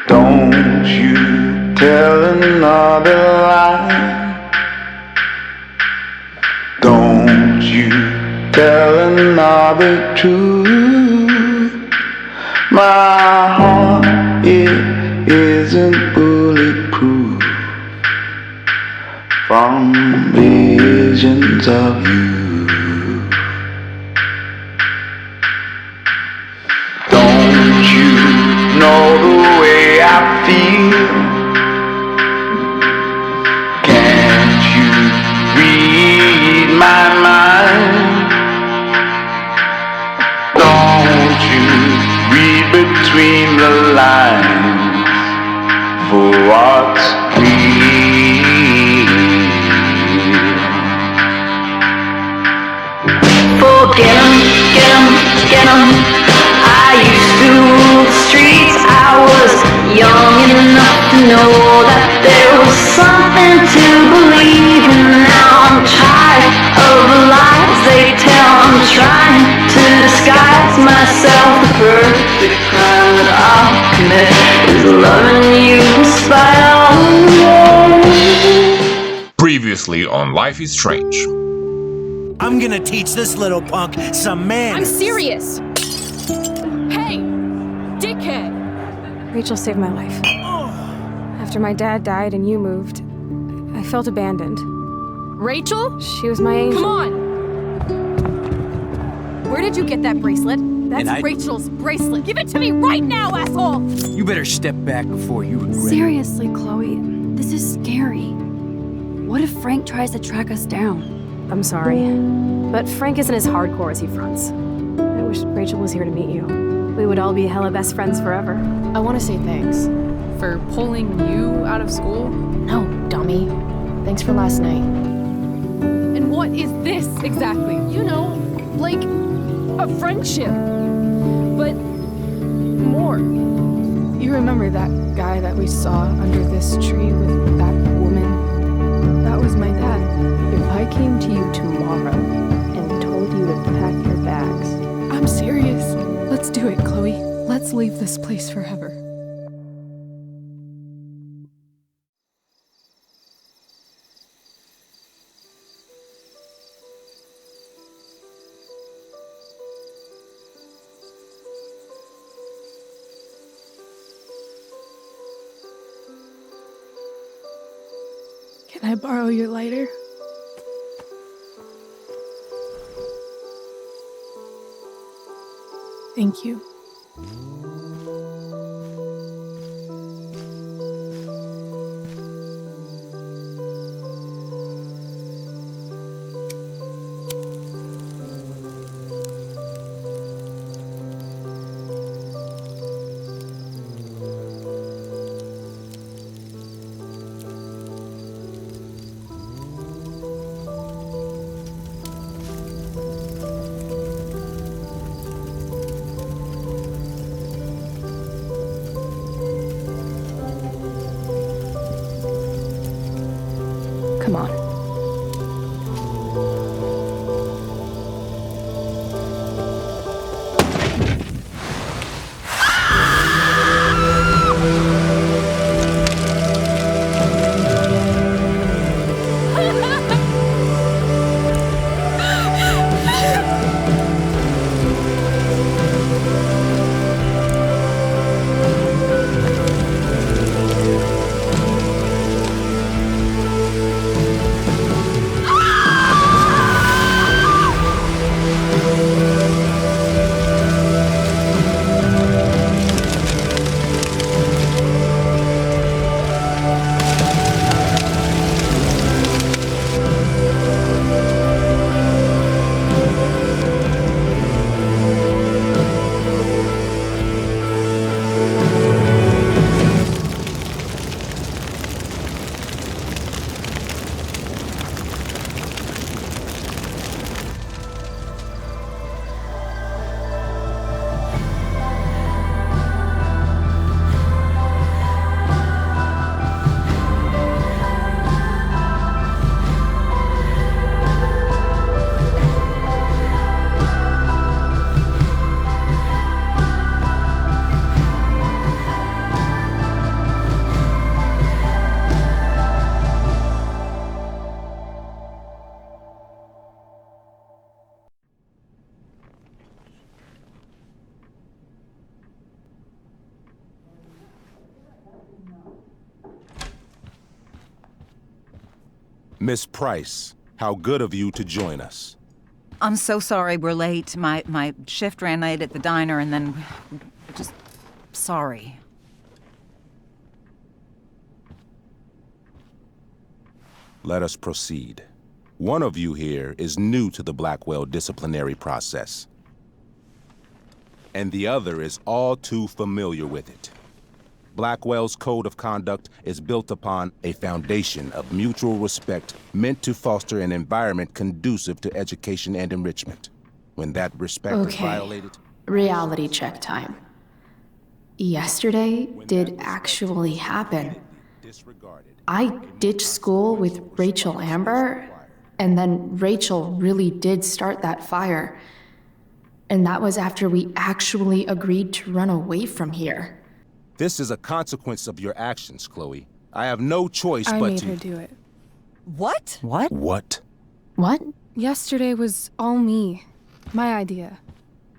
Don't you tell another lie. Don't you tell another truth. My heart, it isn't bulletproof from visions of you. Don't you know the way I feel? Can't you read my mind? Don't you read between the lines for what's real? Forget 'em, get 'em, get 'em. I used to rule the streets. I was young enough to know that there was something to believe in. Now I'm tired of the lies they tell. I'm trying to disguise myself. The perfect crime that I'll commit is loving you despite all the Previously on Life is Strange. I'm gonna teach this little punk some manners. I'm serious. Hey, dickhead. Rachel saved my life. After my dad died and you moved, I felt abandoned. Rachel? She was my angel. Come on. Where did you get that bracelet? That's Rachel's bracelet. Give it to me right now, asshole! You better step back before you regret it. Seriously, Chloe, this is scary. What if Frank tries to track us down? I'm sorry, but Frank isn't as hardcore as he fronts. I wish Rachel was here to meet you. We would all be hella best friends forever. I want to say thanks for pulling you out of school. No, dummy. Thanks for last night. And what is this exactly? You know, like a friendship. But more. You remember that guy that we saw under this tree with that woman? That was my dad. If I came to you tomorrow and told you to pack your bags. I'm serious. Let's do it, Chloe. Let's leave this place forever. Can I borrow your lighter? Thank you. Come on. Miss Price, how good of you to join us. I'm so sorry we're late. My shift ran late at the diner and then... just... sorry. Let us proceed. One of you here is new to the Blackwell disciplinary process, and the other is all too familiar with it. Blackwell's code of conduct is built upon a foundation of mutual respect meant to foster an environment conducive to education and enrichment. When that respect is violated... Reality check time. Yesterday did actually happen. I ditched school with Rachel Amber, and then Rachel really did start that fire. And that was after we actually agreed to run away from here. This is a consequence of your actions, Chloe. I have no choice but to... I made her do it. What? What? What? What? Yesterday was all me. My idea.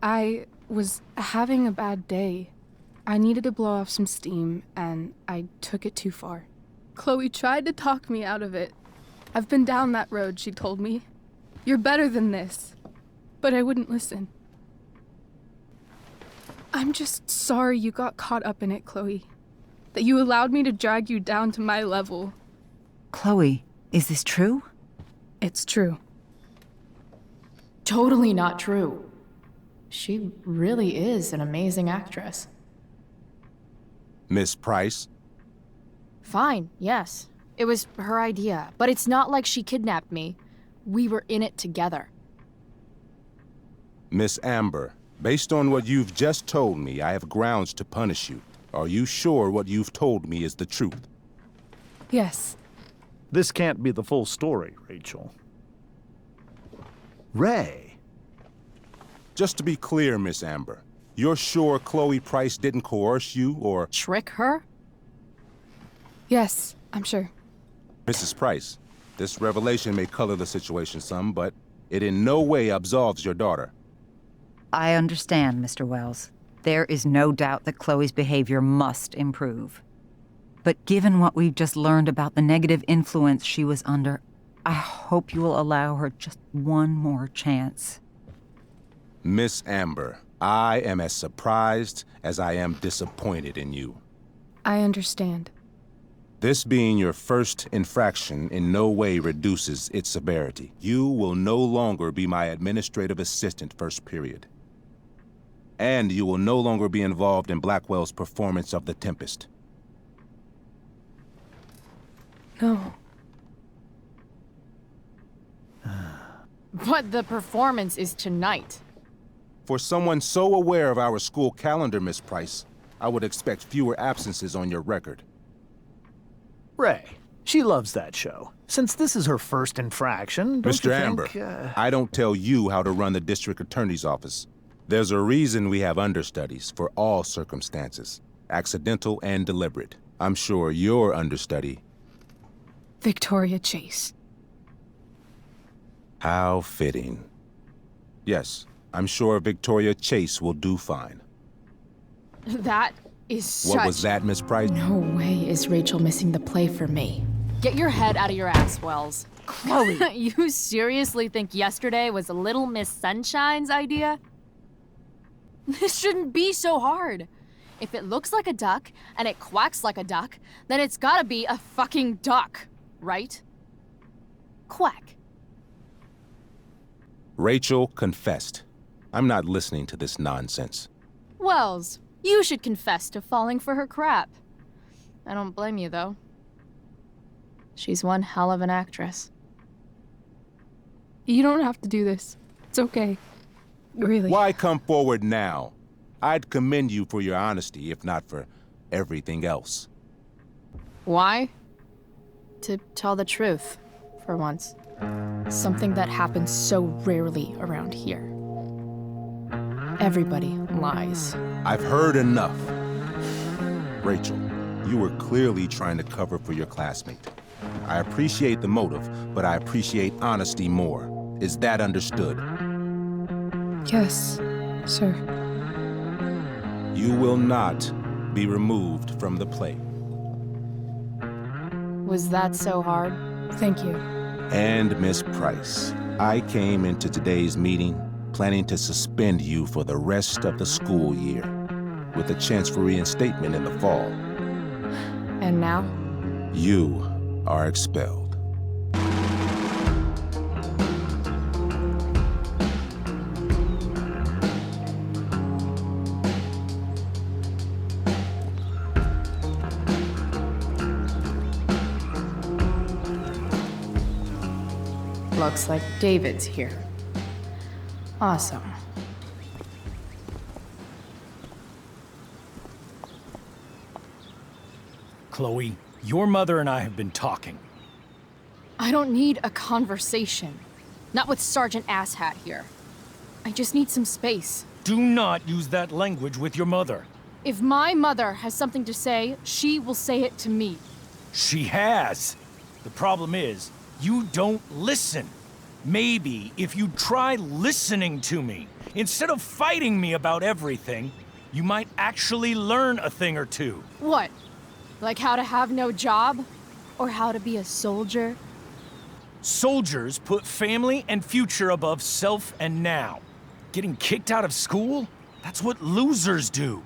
I was having a bad day. I needed to blow off some steam, and I took it too far. Chloe tried to talk me out of it. I've been down that road, she told me. You're better than this. But I wouldn't listen. I'm just sorry you got caught up in it, Chloe. That you allowed me to drag you down to my level. Chloe, is this true? It's true. Totally not true. She really is an amazing actress. Miss Price? Fine, yes. It was her idea, but it's not like she kidnapped me. We were in it together. Miss Amber, based on what you've just told me, I have grounds to punish you. Are you sure what you've told me is the truth? Yes. This can't be the full story, Rachel. Ray. Just to be clear, Miss Amber, you're sure Chloe Price didn't coerce you or... Trick her? Yes, I'm sure. Mrs. Price, this revelation may color the situation some, but it in no way absolves your daughter. I understand, Mr. Wells. There is no doubt that Chloe's behavior must improve. But given what we've just learned about the negative influence she was under, I hope you will allow her just one more chance. Miss Amber, I am as surprised as I am disappointed in you. I understand. This being your first infraction in no way reduces its severity. You will no longer be my administrative assistant first period. And you will no longer be involved in Blackwell's performance of The Tempest. No. But the performance is tonight. For someone so aware of our school calendar, Miss Price, I would expect fewer absences on your record. Ray, she loves that show. Since this is her first infraction, don't Mr. you Amber, think, I don't tell you how to run the district attorney's office. There's a reason we have understudies for all circumstances, accidental and deliberate. I'm sure your understudy... Victoria Chase. How fitting. Yes, I'm sure Victoria Chase will do fine. That is such... What was that, Miss Price? No way is Rachel missing the play for me. Get your head out of your ass, Wells. Chloe! You seriously think yesterday was Little Miss Sunshine's idea? This shouldn't be so hard. If it looks like a duck and it quacks like a duck, then it's gotta be a fucking duck, right? Quack. Rachel confessed. I'm not listening to this nonsense. Wells, you should confess to falling for her crap. I don't blame you, though. She's one hell of an actress. You don't have to do this. It's okay. Really. Why come forward now? I'd commend you for your honesty, if not for everything else. Why? To tell the truth, for once. Something that happens so rarely around here. Everybody lies. I've heard enough. Rachel, you were clearly trying to cover for your classmate. I appreciate the motive, but I appreciate honesty more. Is that understood? Yes, sir. You will not be removed from the play. Was that so hard? Thank you. And Miss Price, I came into today's meeting planning to suspend you for the rest of the school year, with a chance for reinstatement in the fall. And now? You are expelled. Looks like David's here. Awesome. Chloe, your mother and I have been talking. I don't need a conversation. Not with Sergeant Asshat here. I just need some space. Do not use that language with your mother. If my mother has something to say, she will say it to me. She has. The problem is, you don't listen. Maybe if you try listening to me, instead of fighting me about everything, you might actually learn a thing or two. What? Like how to have no job? Or how to be a soldier? Soldiers put family and future above self and now. Getting kicked out of school? That's what losers do.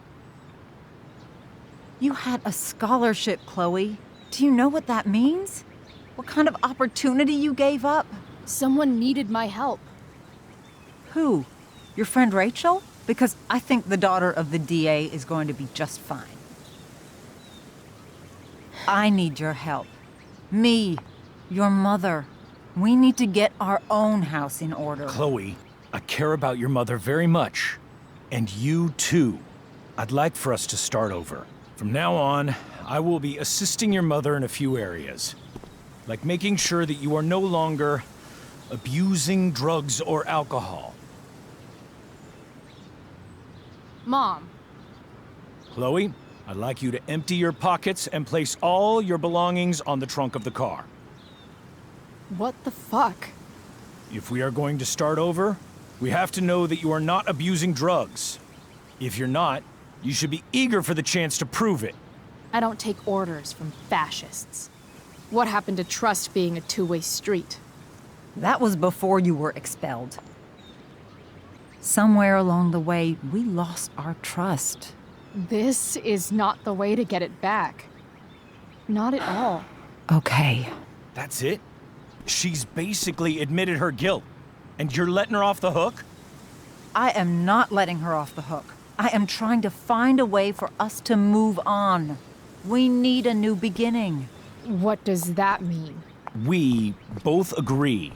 You had a scholarship, Chloe. Do you know what that means? What kind of opportunity you gave up? Someone needed my help. Who? Your friend Rachel? Because I think the daughter of the DA is going to be just fine. I need your help. Me, your mother. We need to get our own house in order. Chloe, I care about your mother very much. And you too. I'd like for us to start over. From now on, I will be assisting your mother in a few areas. Like making sure that you are no longer abusing drugs or alcohol. Mom. Chloe, I'd like you to empty your pockets and place all your belongings on the trunk of the car. What the fuck? If we are going to start over, we have to know that you are not abusing drugs. If you're not, you should be eager for the chance to prove it. I don't take orders from fascists. What happened to trust being a two-way street? That was before you were expelled. Somewhere along the way, we lost our trust. This is not the way to get it back. Not at all. Okay. That's it? She's basically admitted her guilt, and you're letting her off the hook? I am not letting her off the hook. I am trying to find a way for us to move on. We need a new beginning. What does that mean? We both agree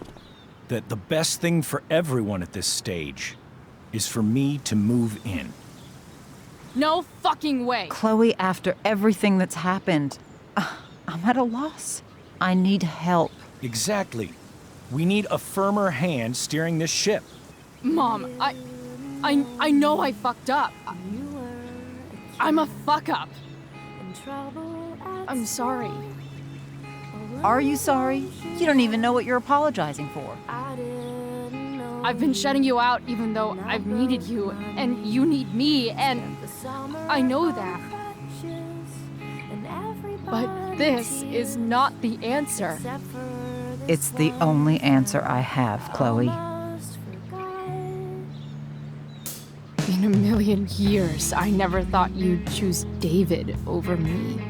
that the best thing for everyone at this stage is for me to move in. No fucking way! Chloe, after everything that's happened, I'm at a loss. I need help. Exactly. We need a firmer hand steering this ship. Mom, I know I fucked up. I'm a fuck up. I'm sorry. Are you sorry? You don't even know what you're apologizing for. I've been shutting you out even though I've needed you, and you need me, and I know that. But this is not the answer. It's the only answer I have, Chloe. In a million years, I never thought you'd choose David over me.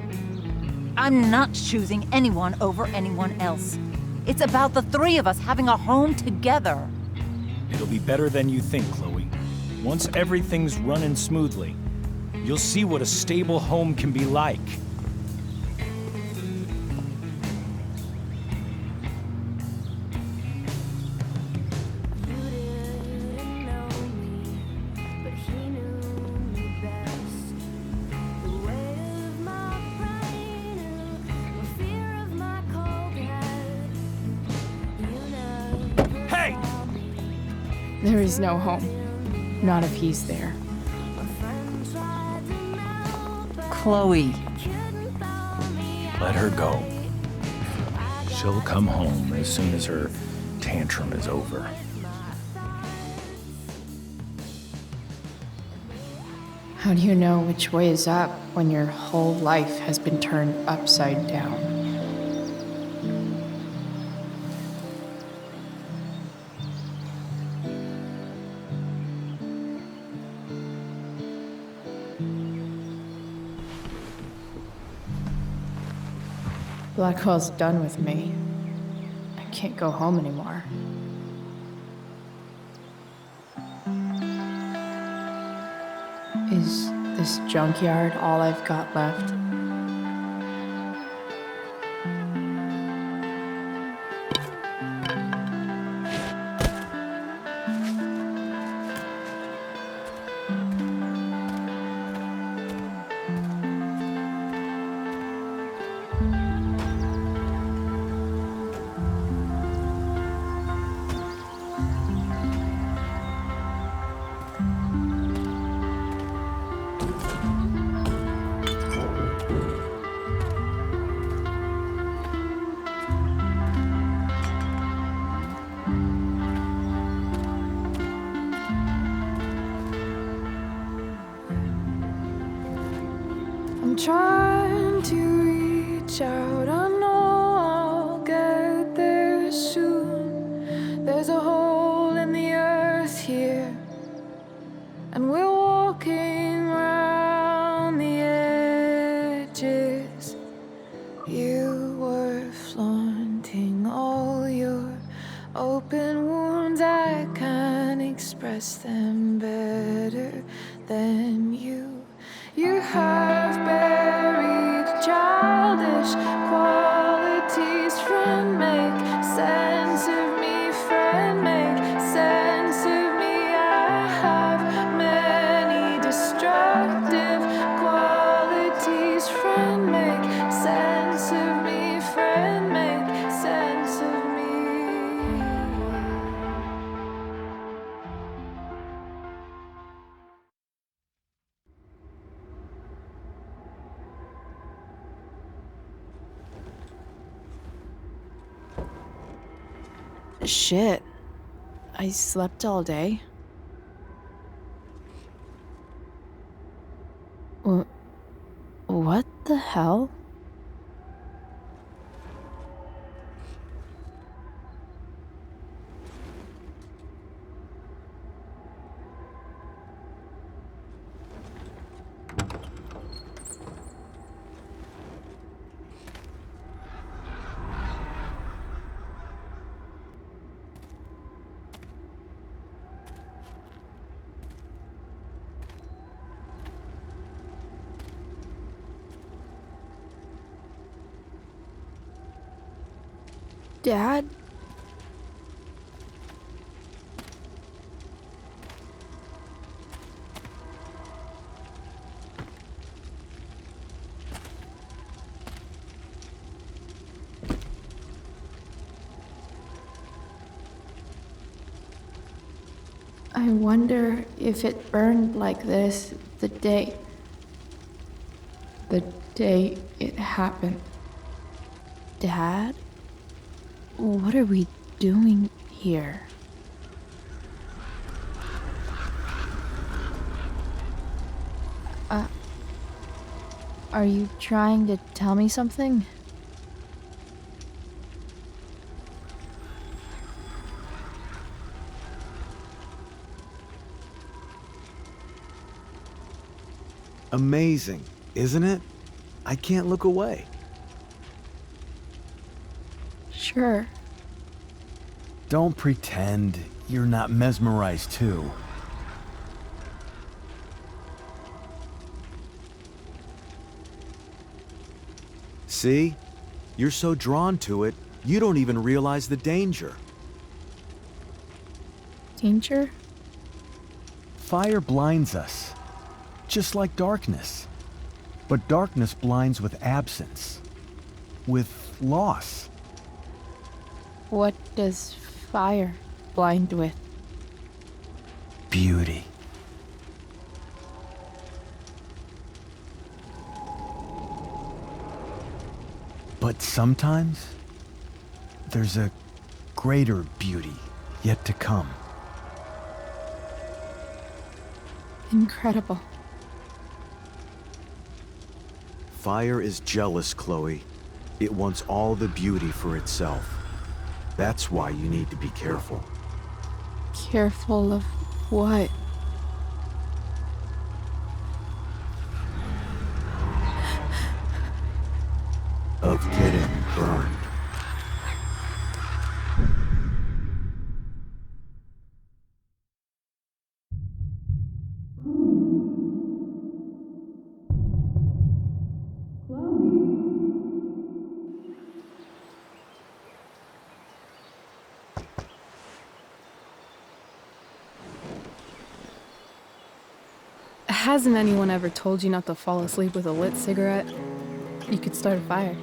I'm not choosing anyone over anyone else. It's about the three of us having a home together. It'll be better than you think, Chloe. Once everything's running smoothly, you'll see what a stable home can be like. There is no home. Not if he's there. Chloe. Let her go. She'll come home as soon as her tantrum is over. How do you know which way is up when your whole life has been turned upside down? Blackwell's done with me. I can't go home anymore. Is this junkyard all I've got left? I'm trying to reach out, I know I'll get there soon. There's a hole in the earth here, and we're walking around the edges. You were flaunting all your open wounds, I can't express them better than you. You have buried childish qualities. Friend, make sense of me. Friend, make sense of me. I have many destructive qualities. Friend, make sense of me. Friend, make sense of me. Shit. I slept all day. What the hell? Dad? I wonder if it burned like this the day it happened. Dad? What are we doing here? Are you trying to tell me something? Amazing, isn't it? I can't look away. Sure. Don't pretend you're not mesmerized too. See? You're so drawn to it, you don't even realize the danger. Danger? Fire blinds us, just like darkness. But darkness blinds with absence, with loss. What does fire blind with? Beauty. But sometimes, there's a greater beauty yet to come. Incredible. Fire is jealous, Chloe. It wants all the beauty for itself. That's why you need to be careful. Careful of what? Of getting Hasn't anyone ever told you not to fall asleep with a lit cigarette? You could start a fire.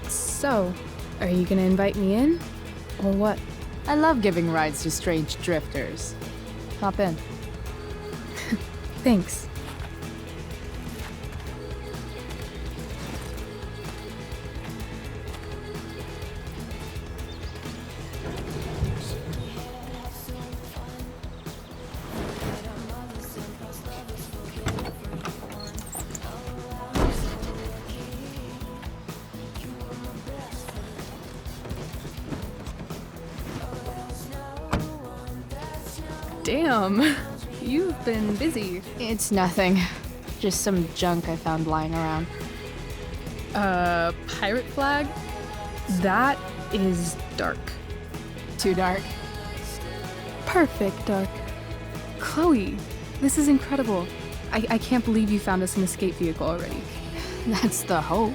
So, are you gonna invite me in? Or what? I love giving rides to strange drifters. Hop in. Thanks. Damn, you've been busy. It's nothing. Just some junk I found lying around. Pirate flag? That is dark. Too dark? Perfect dark. Chloe, this is incredible. I can't believe you found us an escape vehicle already. That's the hope.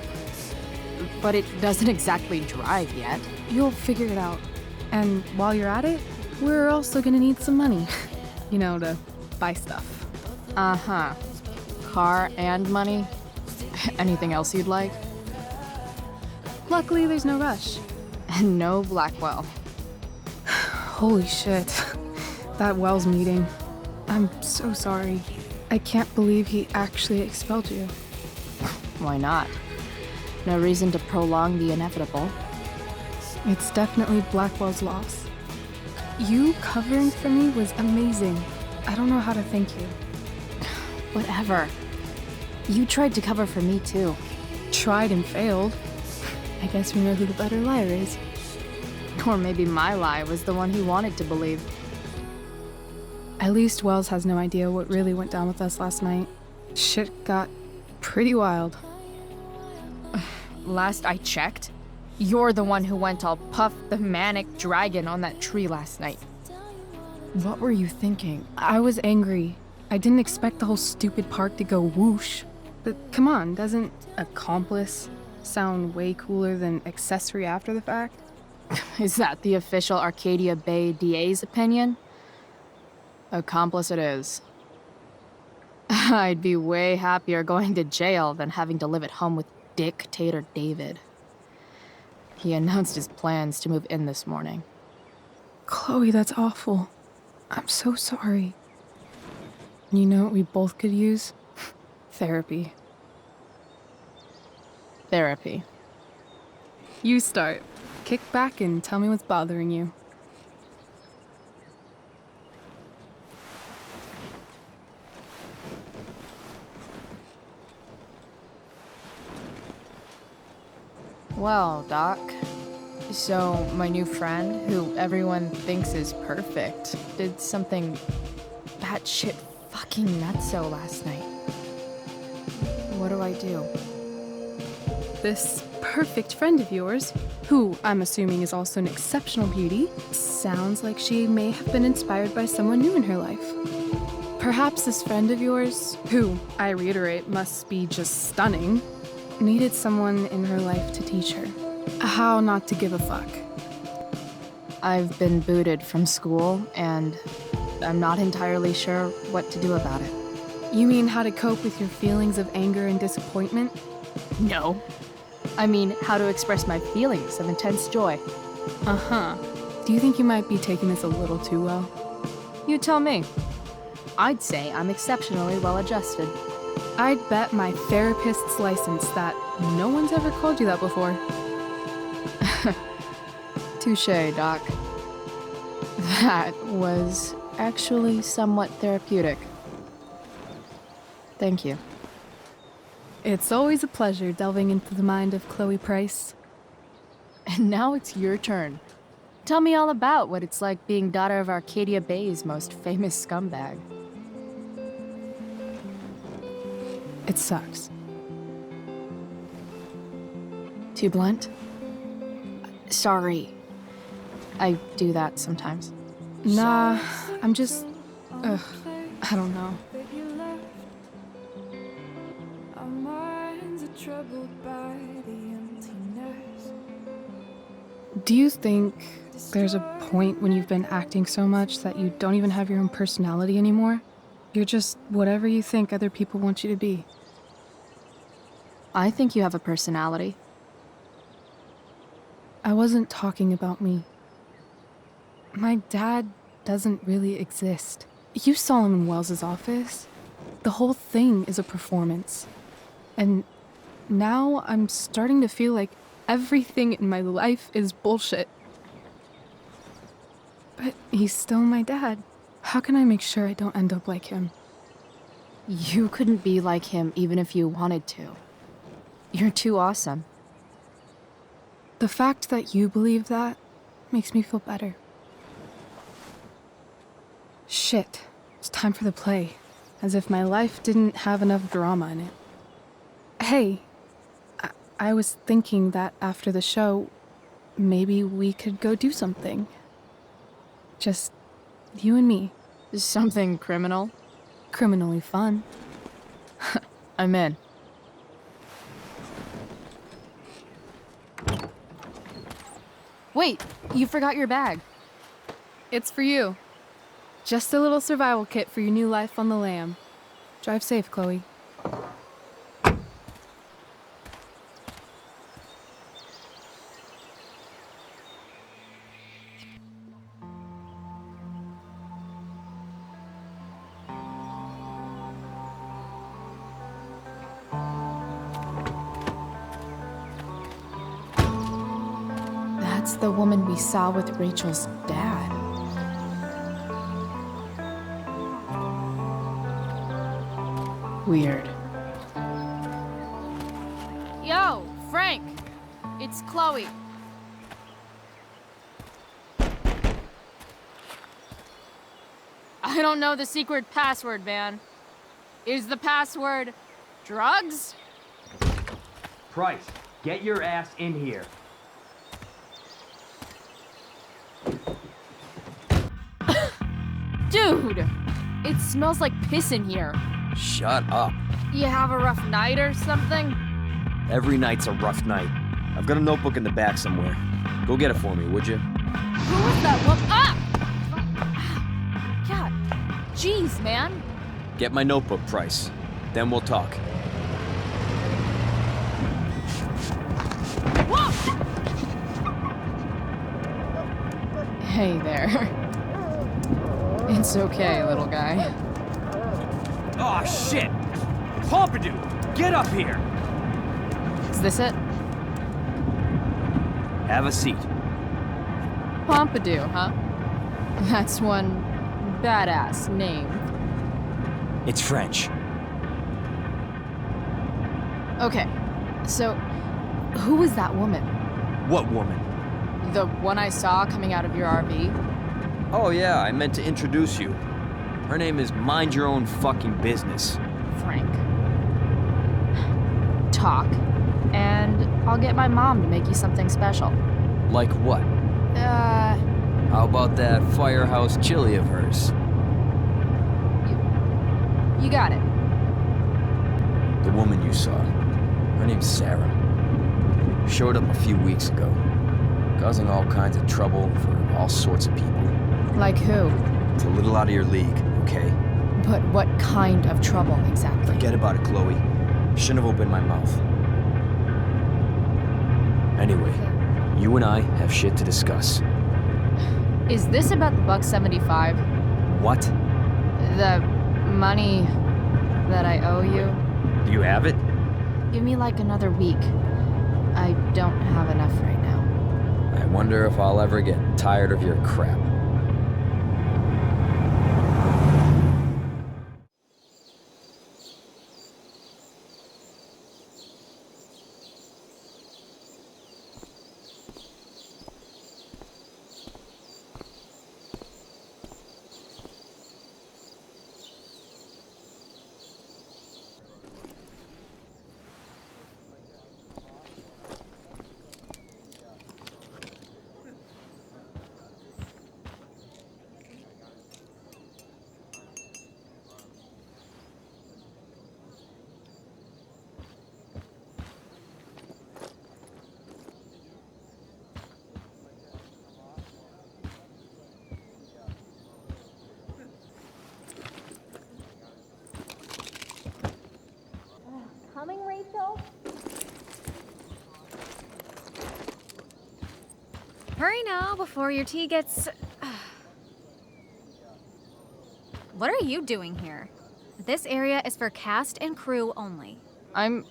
But it doesn't exactly drive yet. You'll figure it out. And while you're at it, we're also gonna need some money. You know, to buy stuff. Uh-huh. Car and money? Anything else you'd like? Luckily, there's no rush. And no Blackwell. Holy shit. That Wells meeting. I'm so sorry. I can't believe he actually expelled you. Why not? No reason to prolong the inevitable. It's definitely Blackwell's loss. You covering for me was amazing. I don't know how to thank you. Whatever. You tried to cover for me too. Tried and failed. I guess we know who the better liar is. Or maybe my lie was the one he wanted to believe. At least Wells has no idea what really went down with us last night. Shit got pretty wild. Last I checked, you're the one who went all Puff the Manic Dragon on that tree last night. What were you thinking? I was angry. I didn't expect the whole stupid park to go whoosh. But come on, doesn't accomplice sound way cooler than accessory after the fact? Is that the official Arcadia Bay DA's opinion? Accomplice it is. I'd be way happier going to jail than having to live at home with Dictator David. He announced his plans to move in this morning. Chloe, that's awful. I'm so sorry. You know what we both could use? Therapy. Therapy. You start. Kick back and tell me what's bothering you. Well, Doc. So, my new friend, who everyone thinks is perfect, did something batshit fucking nutso last night. What do I do? This perfect friend of yours, who I'm assuming is also an exceptional beauty, sounds like she may have been inspired by someone new in her life. Perhaps this friend of yours, who, I reiterate, must be just stunning, needed someone in her life to teach her how not to give a fuck. I've been booted from school, and I'm not entirely sure what to do about it. You mean how to cope with your feelings of anger and disappointment? No. I mean, how to express my feelings of intense joy. Uh-huh. Do you think you might be taking this a little too well? You tell me. I'd say I'm exceptionally well-adjusted. I'd bet my therapist's license that no one's ever called you that before. Touché, Doc. That was actually somewhat therapeutic. Thank you. It's always a pleasure delving into the mind of Chloe Price. And now it's your turn. Tell me all about what it's like being daughter of Arcadia Bay's most famous scumbag. It sucks. Too blunt? Sorry. I do that sometimes. Nah, I'm just... I don't know. Do you think there's a point when you've been acting so much that you don't even have your own personality anymore? You're just whatever you think other people want you to be. I think you have a personality. I wasn't talking about me. My dad doesn't really exist. You saw him in Wells's office. The whole thing is a performance. And now I'm starting to feel like everything in my life is bullshit. But he's still my dad. How can I make sure I don't end up like him? You couldn't be like him even if you wanted to. You're too awesome. The fact that you believe that makes me feel better. Shit, it's time for the play. As if my life didn't have enough drama in it. Hey, I was thinking that after the show, maybe we could go do something. Just you and me. Something criminal? Criminally fun. I'm in. Wait, you forgot your bag. It's for you. Just a little survival kit for your new life on the lam. Drive safe, Chloe. That's the woman we saw with Rachel's dad. Weird. Yo, Frank! It's Chloe. I don't know the secret password, man. Is the password drugs? Price, get your ass in here. Dude! It smells like piss in here. Shut up. You have a rough night or something? Every night's a rough night. I've got a notebook in the back somewhere. Go get it for me, would you? Who was that woman? Ah! God. Jeez, man. Get my notebook, Price. Then we'll talk. Whoa! Hey there. It's okay, little guy. Oh shit! Pompidou! Get up here! Is this it? Have a seat. Pompidou, huh? That's one badass name. It's French. Okay, so who was that woman? What woman? The one I saw coming out of your RV? Oh yeah, I meant to introduce you. Her name is Mind Your Own Fucking Business. Frank. Talk, and I'll get my mom to make you something special. Like what? How about that firehouse chili of hers? You got it. The woman you saw. Her name's Sarah. Showed up a few weeks ago. Causing all kinds of trouble for all sorts of people. Like who? It's a little out of your league, okay? But what kind of trouble exactly? Forget about it, Chloe. Shouldn't have opened my mouth. Anyway, you and I have shit to discuss. Is this about the $1.75? What? The money that I owe you? Do you have it? Give me like another week. I don't have enough right now. I wonder if I'll ever get tired of your crap. Hurry now before your tea gets... What are you doing here? This area is for cast and crew only. I'm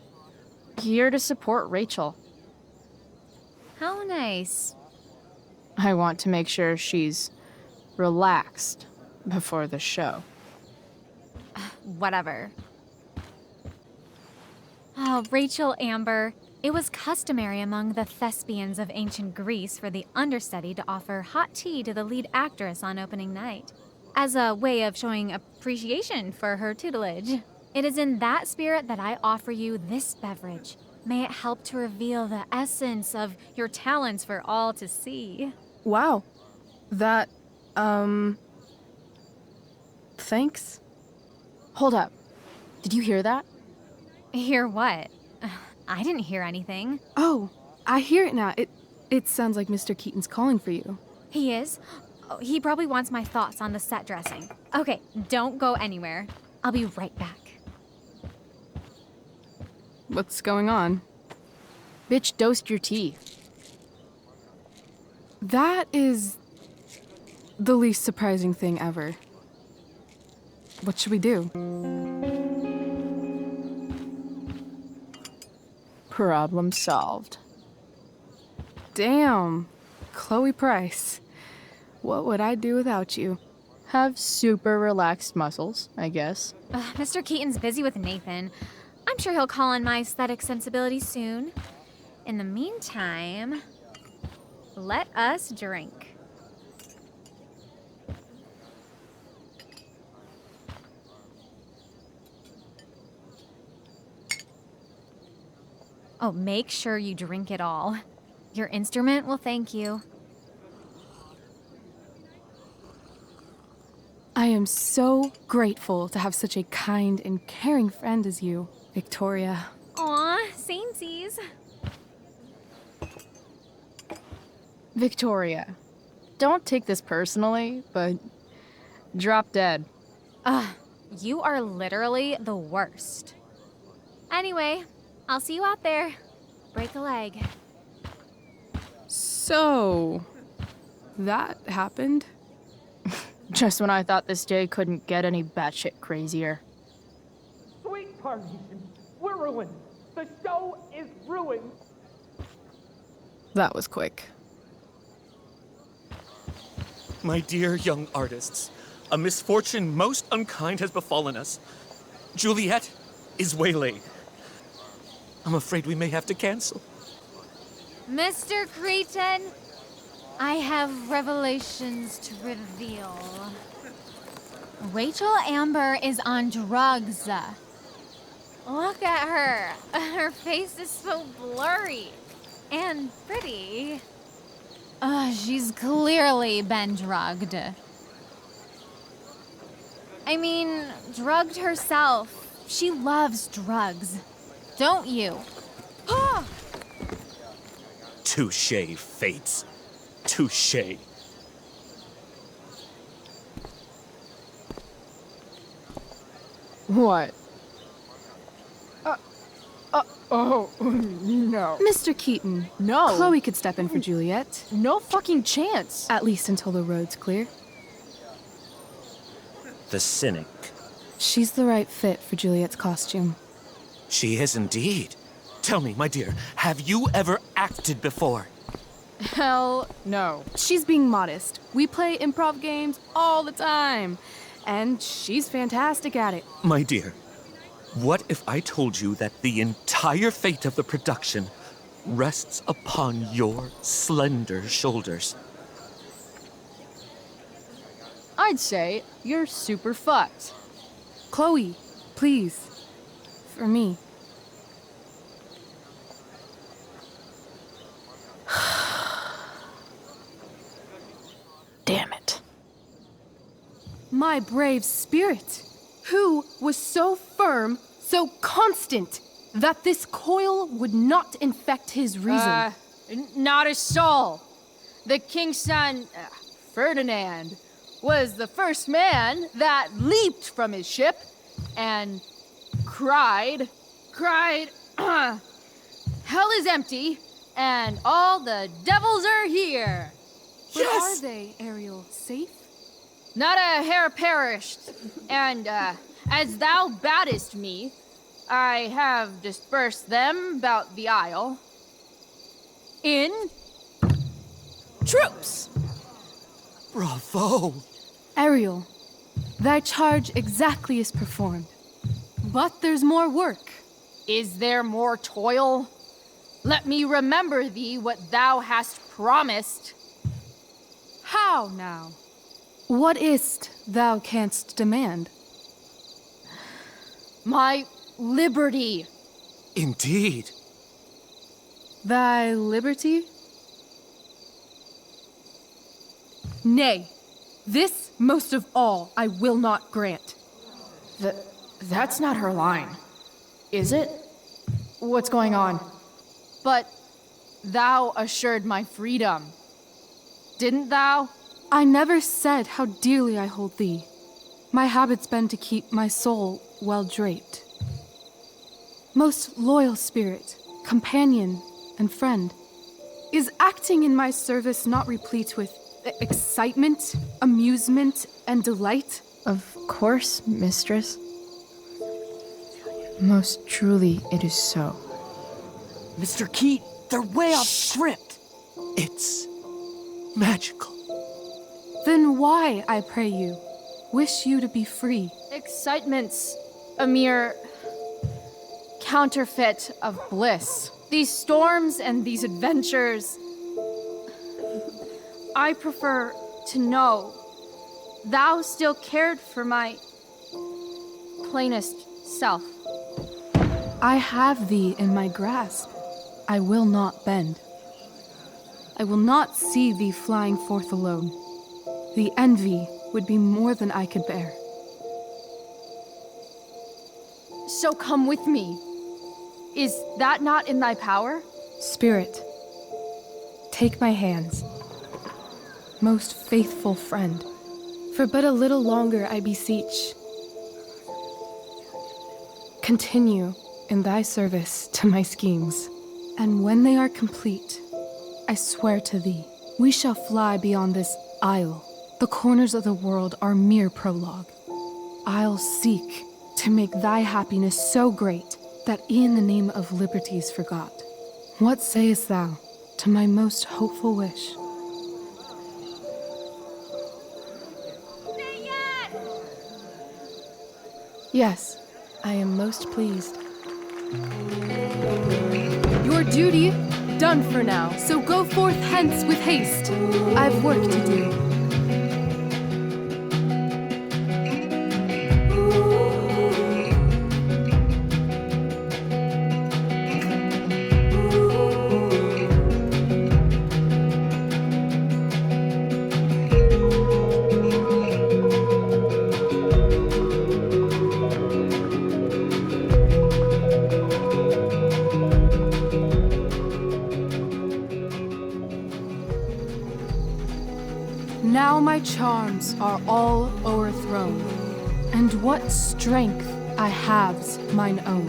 here to support Rachel. How nice. I want to make sure she's relaxed before the show. Whatever. Oh, Rachel Amber. It was customary among the thespians of ancient Greece for the understudy to offer hot tea to the lead actress on opening night, as a way of showing appreciation for her tutelage. It is in that spirit that I offer you this beverage. May it help to reveal the essence of your talents for all to see. Wow. That, thanks. Hold up. Did you hear that? Hear what? I didn't hear anything. Oh, I hear it now. It sounds like Mr. Keaton's calling for you. He is? Oh, he probably wants my thoughts on the set dressing. Okay, don't go anywhere. I'll be right back. What's going on? Bitch, dosed your tea. That is the least surprising thing ever. What should we do? Problem solved. Damn, Chloe Price. What would I do without you? Have super relaxed muscles, I guess. Mr. Keaton's busy with Nathan. I'm sure he'll call on my aesthetic sensibilities soon. In the meantime, let us drink. Oh, make sure you drink it all. Your instrument will thank you. I am so grateful to have such a kind and caring friend as you, Victoria. Aw, samesies. Victoria, don't take this personally, but drop dead. You are literally the worst. Anyway, I'll see you out there. Break a leg. So, that happened? Just when I thought this day couldn't get any batshit crazier. Sweet Parmesan, we're ruined. The show is ruined. That was quick. My dear young artists, a misfortune most unkind has befallen us. Juliet is waylaid. I'm afraid we may have to cancel. Mr. Cretan, I have revelations to reveal. Rachel Amber is on drugs. Look at her. Her face is so blurry and pretty. She's clearly been drugged. I mean, drugged herself. She loves drugs. Don't you? Touché, Fates. Touché. What? Oh, no. Mr. Keaton. No. Chloe could step in for Juliet. No fucking chance. At least until the road's clear. The cynic. She's the right fit for Juliet's costume. She is indeed. Tell me, my dear, have you ever acted before? Hell no. She's being modest. We play improv games all the time. And she's fantastic at it. My dear, what if I told you that the entire fate of the production rests upon your slender shoulders? I'd say you're super fucked. Chloe, please. For me. Damn it. My brave spirit, who was so firm, so constant, that this coil would not infect his reason. Not a soul. The king's son, Ferdinand, was the first man that leaped from his ship and cried, hell is empty, and all the devils are here. Where are they, Ariel? Safe? Not a hair perished, and as thou badest me, I have dispersed them about the isle in troops. Bravo! Ariel, thy charge exactly is performed. But there's more work. Is there more toil? Let me remember thee what thou hast promised. How now? What is't thou canst demand? My liberty. Indeed. Thy liberty? Nay, this most of all I will not grant. That's not her line, is it? What's going on? But thou assured my freedom, didn't thou? I never said how dearly I hold thee. My habit's been to keep my soul well draped. Most loyal spirit, companion, and friend, is acting in my service not replete with excitement, amusement, and delight? Of course, mistress. Most truly it is so. Mr. Keat, they're way off script. It's magical. Then why, I pray you, wish you to be free? Excitement's a mere counterfeit of bliss. These storms and these adventures, I prefer to know thou still cared for my plainest self. I have thee in my grasp. I will not bend. I will not see thee flying forth alone. The envy would be more than I could bear. So come with me. Is that not in thy power? Spirit, take my hands. Most faithful friend, for but a little longer I beseech. Continue in thy service to my schemes, and when they are complete, I swear to thee, we shall fly beyond this isle. The corners of the world are mere prologue. I'll seek to make thy happiness so great that e'en the name of liberty's forgot. What sayest thou to my most hopeful wish? Yes, I am most pleased. Your duty done for now, so go forth hence with haste. I've work to do. Now my charms are all o'erthrown, and what strength I have's mine own.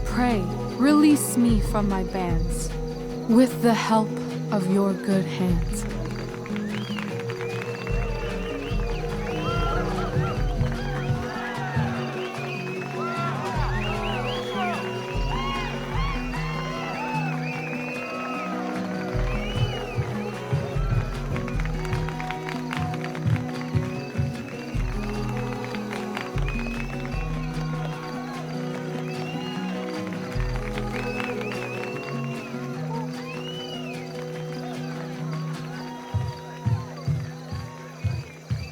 Pray, release me from my bands, with the help of your good hands.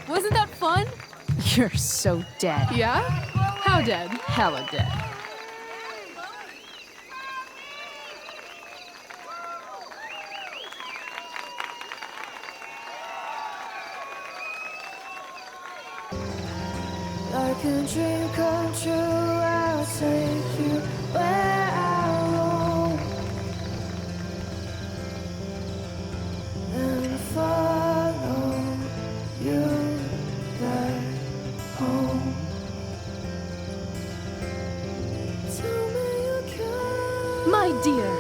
Wasn't that fun? You're so dead. Yeah? How dead? Hella dead. Like a dream come true, I'll take you where I roam and follow you back home. Tell me you can. My dear,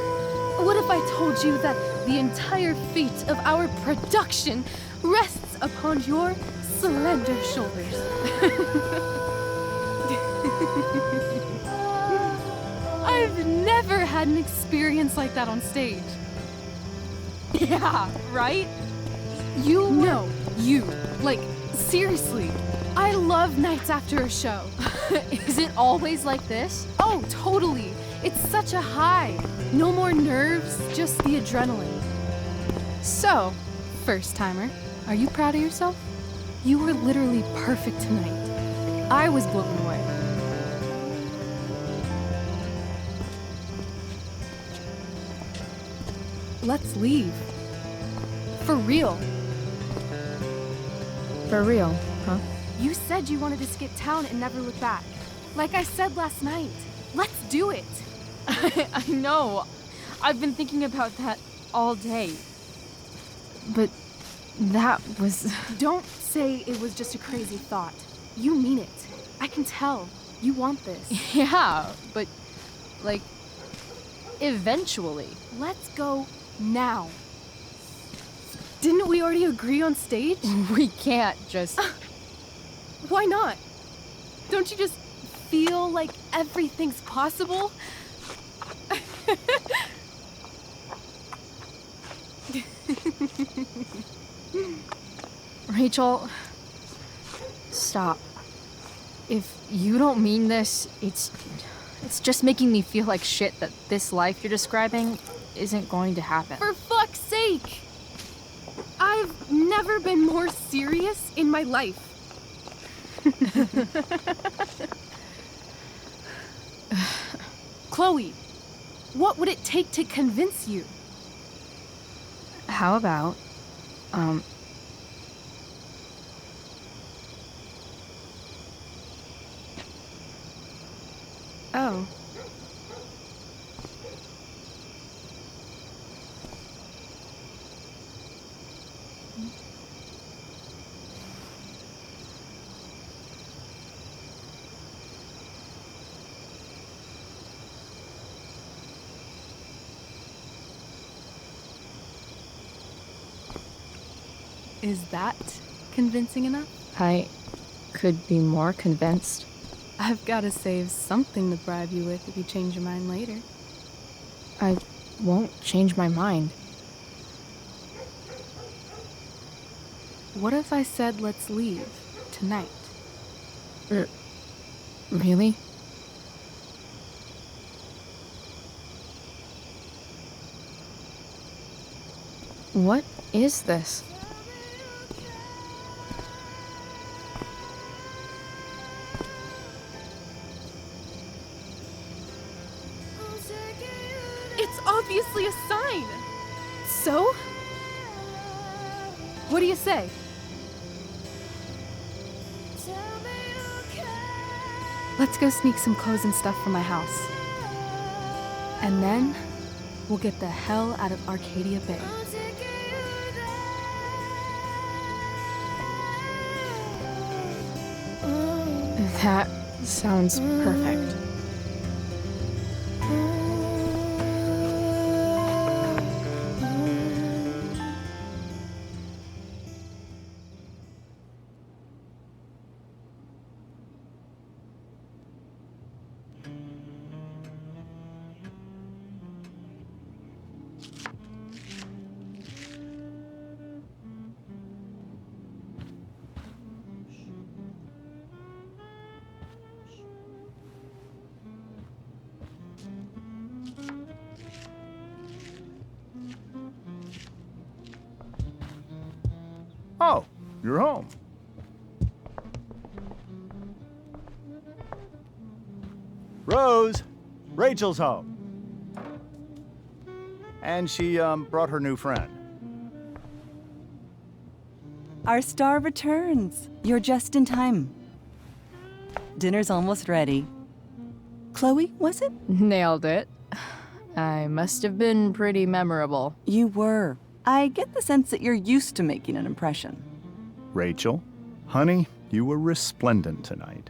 what if I told told you that the entire fate of our production rests upon your slender shoulders. I've never had an experience like that on stage. Yeah, right? No, you. Like, seriously. I love nights after a show. Is it always like this? Oh, totally. It's such a high. No more nerves, just the adrenaline. So, first timer, are you proud of yourself? You were literally perfect tonight. I was blown away. Let's leave. For real. For real, huh? You said you wanted to skip town and never look back. Like I said last night. Let's do it. I know. I've been thinking about that all day. But that was... Don't say it was just a crazy thought. You mean it. I can tell. You want this. Yeah, but, like, eventually. Let's go now. Didn't we already agree on stage? We can't just... Why not? Don't you just feel like everything's possible? Rachel, stop. If you don't mean this, it's just making me feel like shit that this life you're describing isn't going to happen. For fuck's sake! I've never been more serious in my life. Chloe, what would it take to convince you? How about, Oh. Is that convincing enough? I could be more convinced. I've got to save something to bribe you with if you change your mind later. I won't change my mind. What if I said let's leave tonight? Really? What is this? It's obviously a sign. So? What do you say? Let's go sneak some clothes and stuff from my house. And then, we'll get the hell out of Arcadia Bay. That sounds perfect. Oh, you're home. Rose, Rachel's home. And she brought her new friend. Our star returns. You're just in time. Dinner's almost ready. Chloe, was it? Nailed it. I must have been pretty memorable. You were. I get the sense that you're used to making an impression. Rachel, honey, you were resplendent tonight.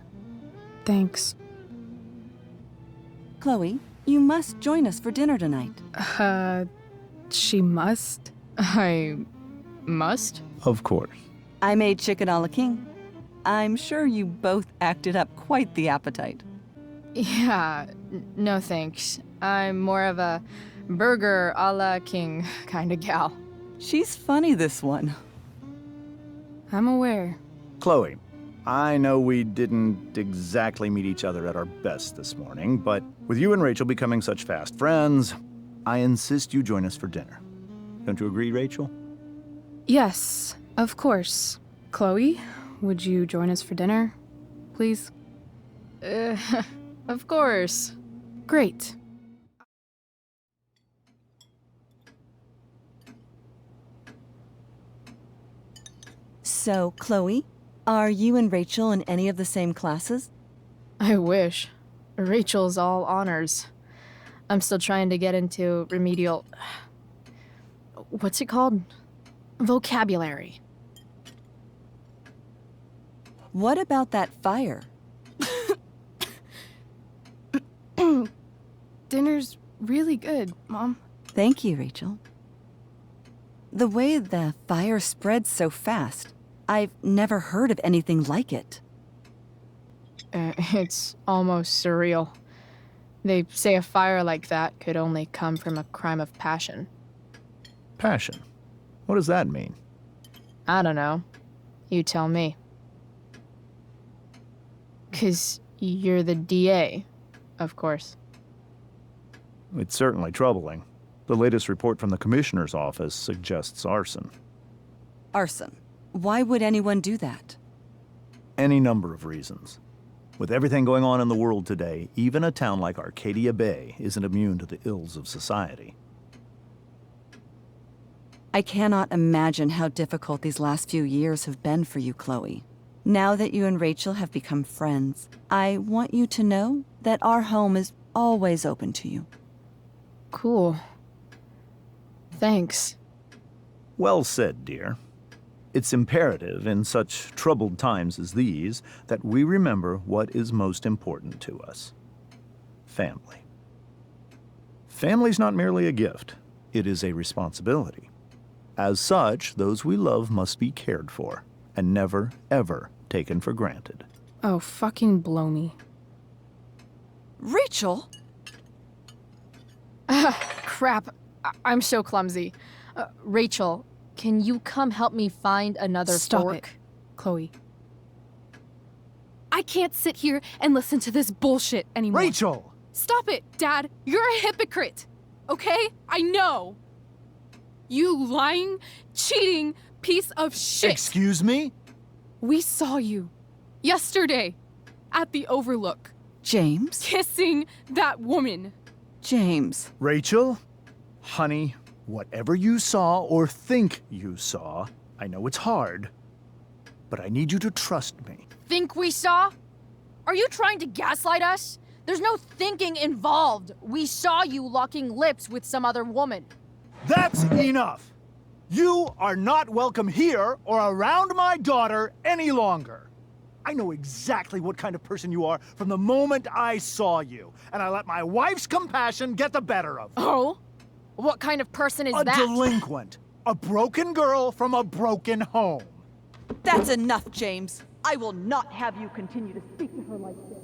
Thanks. Chloe, you must join us for dinner tonight. She must? I must? Of course. I made chicken a la king. I'm sure you both acted up quite the appetite. Yeah, no thanks. I'm more of a burger a la king kind of gal. She's funny, this one. I'm aware. Chloe, I know we didn't exactly meet each other at our best this morning, but with you and Rachel becoming such fast friends, I insist you join us for dinner. Don't you agree, Rachel? Yes, of course. Chloe, would you join us for dinner, please? Of course. Great. So, Chloe, are you and Rachel in any of the same classes? I wish. Rachel's all honors. I'm still trying to get into remedial... What's it called? Vocabulary. What about that fire? Dinner's really good, Mom. Thank you, Rachel. The way the fire spreads so fast, I've never heard of anything like it. It's almost surreal. They say a fire like that could only come from a crime of passion. Passion? What does that mean? I don't know. You tell me. 'Cause you're the DA, of course. It's certainly troubling. The latest report from the Commissioner's office suggests arson. Arson? Why would anyone do that? Any number of reasons. With everything going on in the world today, even a town like Arcadia Bay isn't immune to the ills of society. I cannot imagine how difficult these last few years have been for you, Chloe. Now that you and Rachel have become friends, I want you to know that our home is always open to you. Cool. Thanks. Well said, dear. It's imperative in such troubled times as these that we remember what is most important to us. Family. Family's not merely a gift, it is a responsibility. As such, those we love must be cared for and never, ever taken for granted. Oh, fucking blow me. Rachel? Crap. I'm so clumsy. Rachel, can you come help me find another Stop fork? it, Chloe. I can't sit here and listen to this bullshit anymore. Rachel! Stop it, Dad. You're a hypocrite. Okay? I know. You lying, cheating piece of shit. Excuse me? We saw you yesterday at the Overlook. James? Kissing that woman. James. Rachel? Honey, whatever you saw or think you saw, I know it's hard, but I need you to trust me. Think we saw? Are you trying to gaslight us? There's no thinking involved. We saw you locking lips with some other woman. That's enough! You are not welcome here or around my daughter any longer. I know exactly what kind of person you are from the moment I saw you, and I let my wife's compassion get the better of me. Oh? What kind of person is A that? delinquent. A broken girl from a broken home. That's enough, James. I will not have you continue to speak to her like this.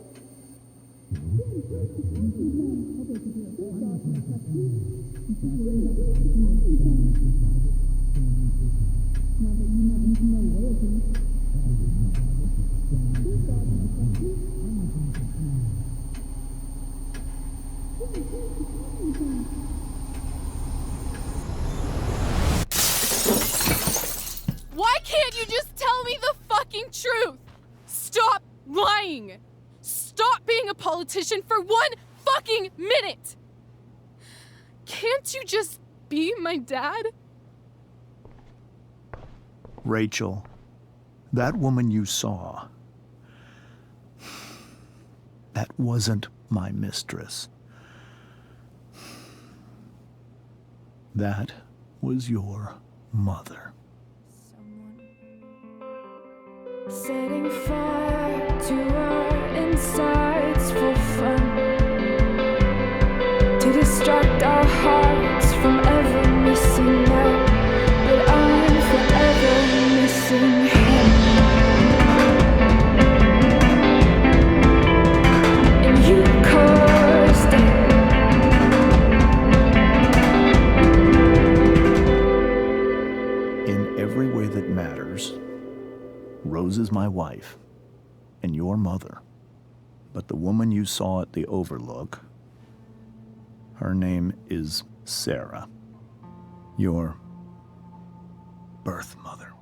Why can't you just tell me the fucking truth? Stop lying. Stop being a politician for 1 fucking minute. Can't you just be my dad? Rachel, that woman you saw, that wasn't my mistress. That was your mother. Setting fire to our insides for fun, to distract our hearts from every In every way that matters, Rose is my wife and your mother. But the woman you saw at the Overlook, her name is Sarah, your birth mother.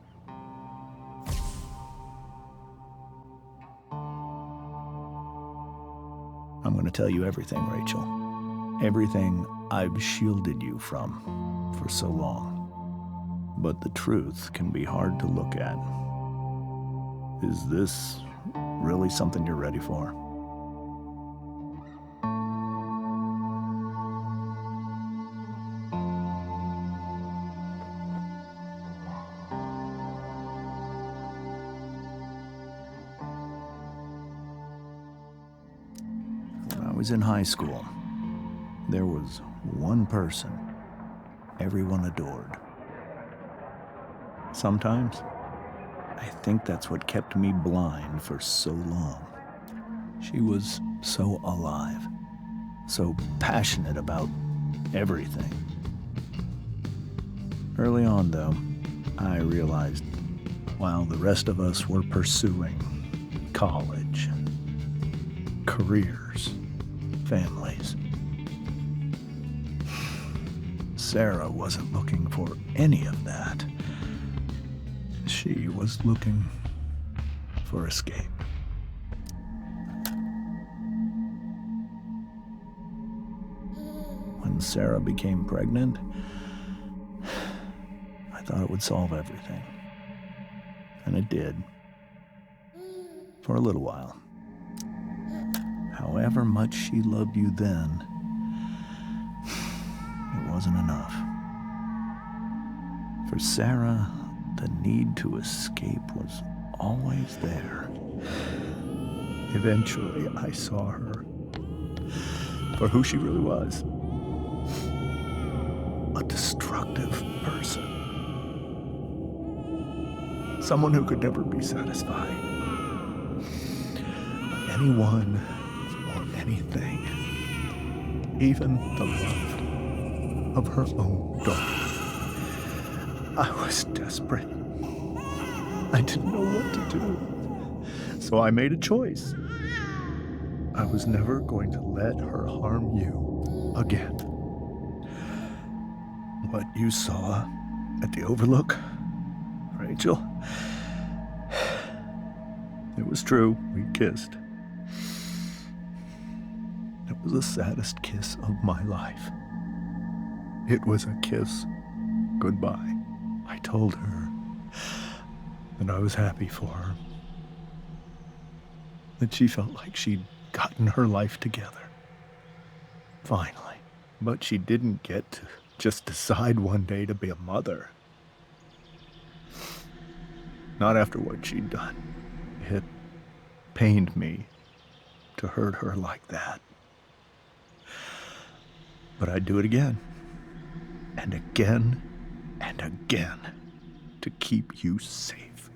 I'm going to tell you everything, Rachel. Everything I've shielded you from for so long. But the truth can be hard to look at. Is this really something you're ready for? When I was in high school, there was one person everyone adored. Sometimes, I think that's what kept me blind for so long. She was so alive, so passionate about everything. Early on, though, I realized while the rest of us were pursuing college, careers, families, Sarah wasn't looking for any of that. She was looking for escape. When Sarah became pregnant, I thought it would solve everything. And it did. For a little while. However much she loved you then, it wasn't enough. For Sarah, the need to escape was always there. Eventually, I saw her for who she really was. A destructive person. Someone who could never be satisfied. Anyone or anything. Even the love of her own daughter. I was desperate. I didn't know what to do. So I made a choice. I was never going to let her harm you again. What you saw at the Overlook, Rachel, it was true. We kissed. It was the saddest kiss of my life. It was a kiss goodbye. I told her that I was happy for her. That she felt like she'd gotten her life together. Finally. But she didn't get to just decide one day to be a mother. Not after what she'd done. It pained me to hurt her like that. But I'd do it again. And again. And again, to keep you safe.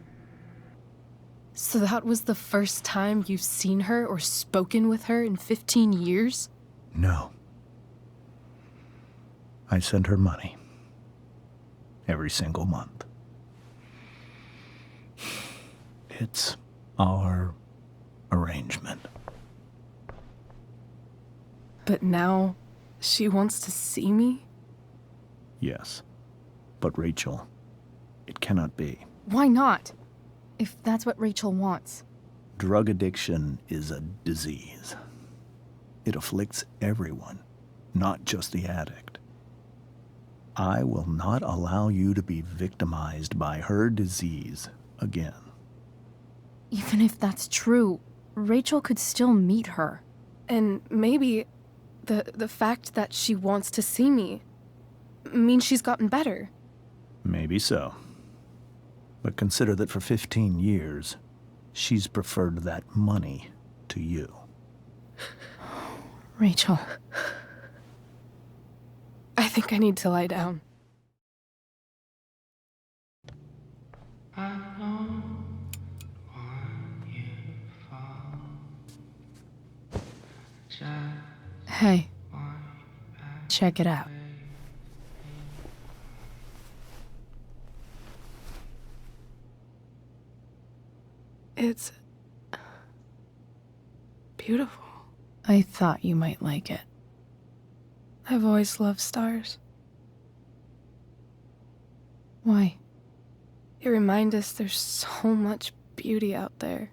So that was the first time you've seen her or spoken with her in 15 years? No. I sent her money. Every single month. It's our arrangement. But now, she wants to see me? Yes. But Rachel, it cannot be. Why not? If that's what Rachel wants. Drug addiction is a disease. It afflicts everyone, not just the addict. I will not allow you to be victimized by her disease again. Even if that's true, Rachel could still meet her. And maybe the fact that she wants to see me means she's gotten better. Maybe so. But consider that for 15 years, she's preferred that money to you. Rachel. I think I need to lie down. Hey. Check it out. It's beautiful. I thought you might like it. I've always loved stars. Why? They remind us there's so much beauty out there,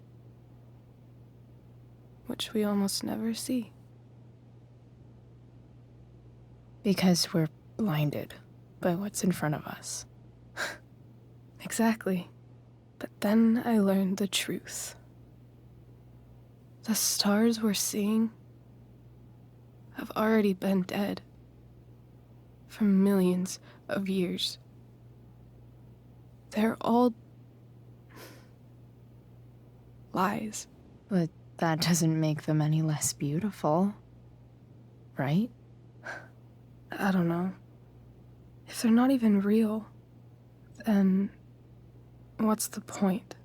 which we almost never see. Because we're blinded by what's in front of us. Exactly. But then I learned the truth. The stars we're seeing have already been dead for millions of years. They're all lies. But that doesn't make them any less beautiful, right? I don't know. If they're not even real, then what's the point?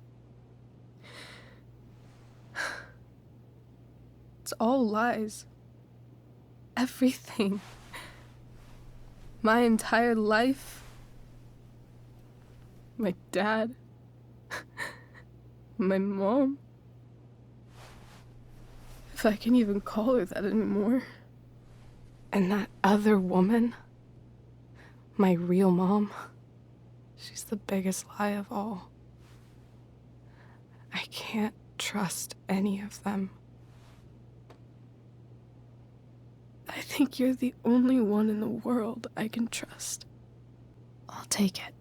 It's all lies. Everything. My entire life. My dad. My mom. If I can even call her that anymore. And that other woman. My real mom. She's the biggest lie of all. I can't trust any of them. I think you're the only one in the world I can trust. I'll take it.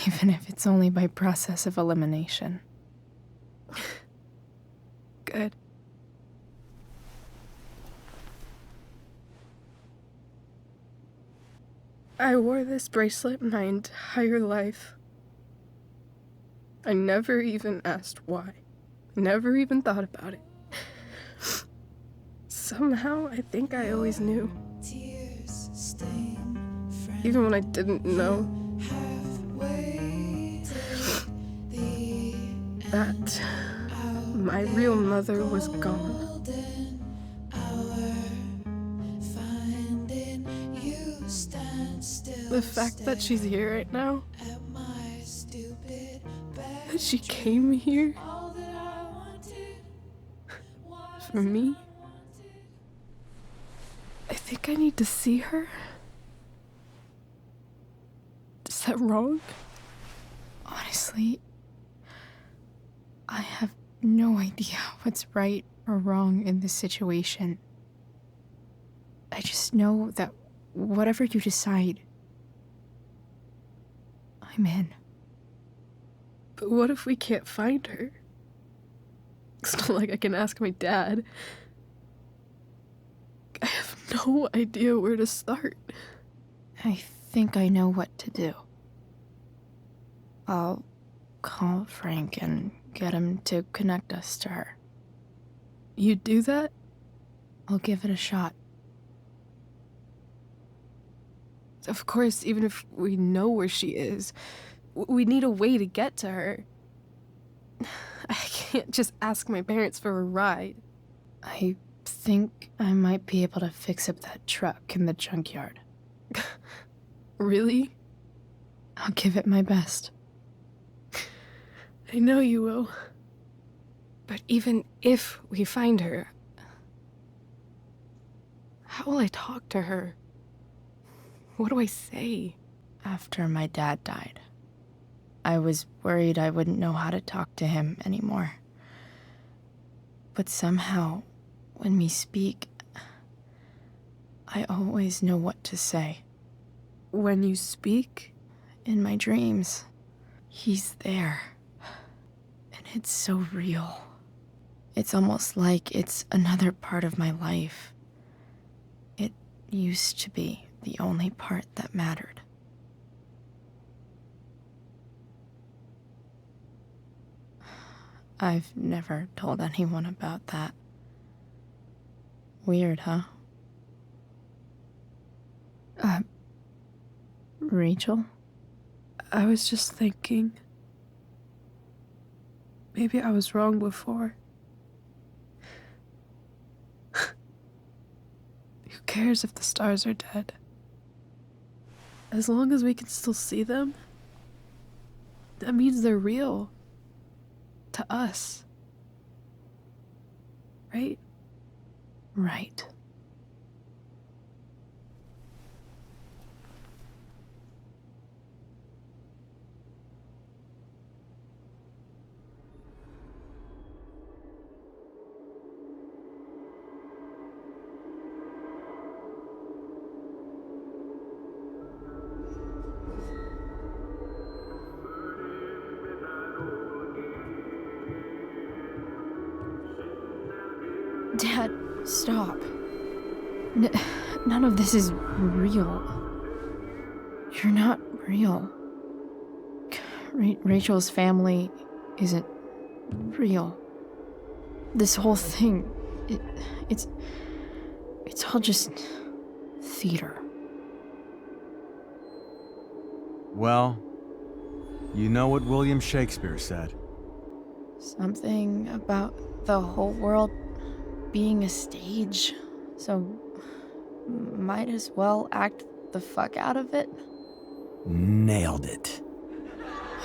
Even if it's only by process of elimination. Good. I wore this bracelet my entire life. I never even asked why. Never even thought about it. Somehow, I think I always knew. Even when I didn't know. That my real mother was gone. The fact that she's here right now, that she came here for me, I think I need to see her. Is that wrong? Honestly, I have no idea what's right or wrong in this situation. I just know that whatever you decide, I'm in. But what if we can't find her? It's not like I can ask my dad. I have no idea where to start. I think I know what to do. I'll call Frank and get him to connect us to her. You do that? I'll give it a shot. Of course, even if we know where she is, we need a way to get to her. I can't just ask my parents for a ride. I think I might be able to fix up that truck in the junkyard. Really? I'll give it my best. I know you will. But even if we find her, how will I talk to her? What do I say? After my dad died, I was worried I wouldn't know how to talk to him anymore. But somehow, when we speak, I always know what to say. When you speak? In my dreams, he's there. And it's so real. It's almost like it's another part of my life. It used to be the only part that mattered. I've never told anyone about that. Weird, huh? Rachel? I was just thinking. Maybe I was wrong before. Who cares if the stars are dead? As long as we can still see them, that means they're real. to us. Right? Right. Dad, stop. None of this is real. You're not real. Rachel's family isn't real. This whole thing, it's all just theater. Well, you know what William Shakespeare said. Something about the whole world being a stage, so might as well act the fuck out of it. Nailed it.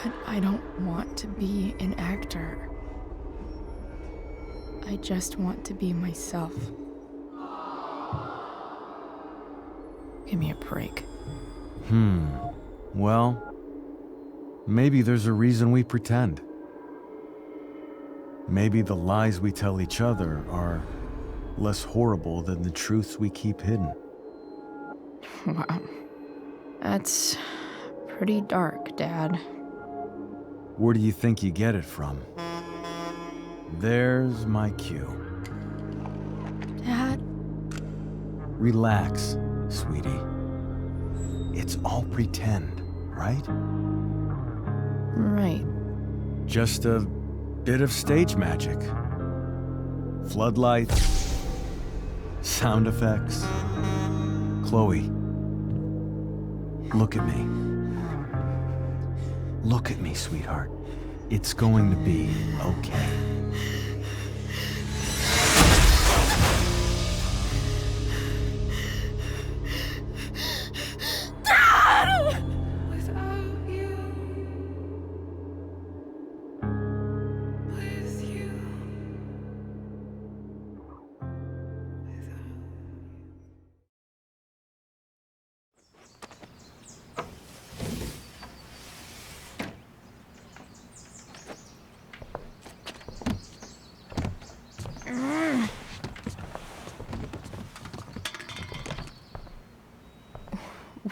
But I don't want to be an actor. I just want to be myself. Give me a break. Well, maybe there's a reason we pretend. Maybe the lies we tell each other are less horrible than the truths we keep hidden. Wow. That's pretty dark, Dad. Where do you think you get it from? There's my cue. Dad? Relax, sweetie. It's all pretend, right? Right. Just a bit of stage magic. Floodlights, sound effects. Chloe, look at me. Look at me, sweetheart. It's going to be okay. Dad!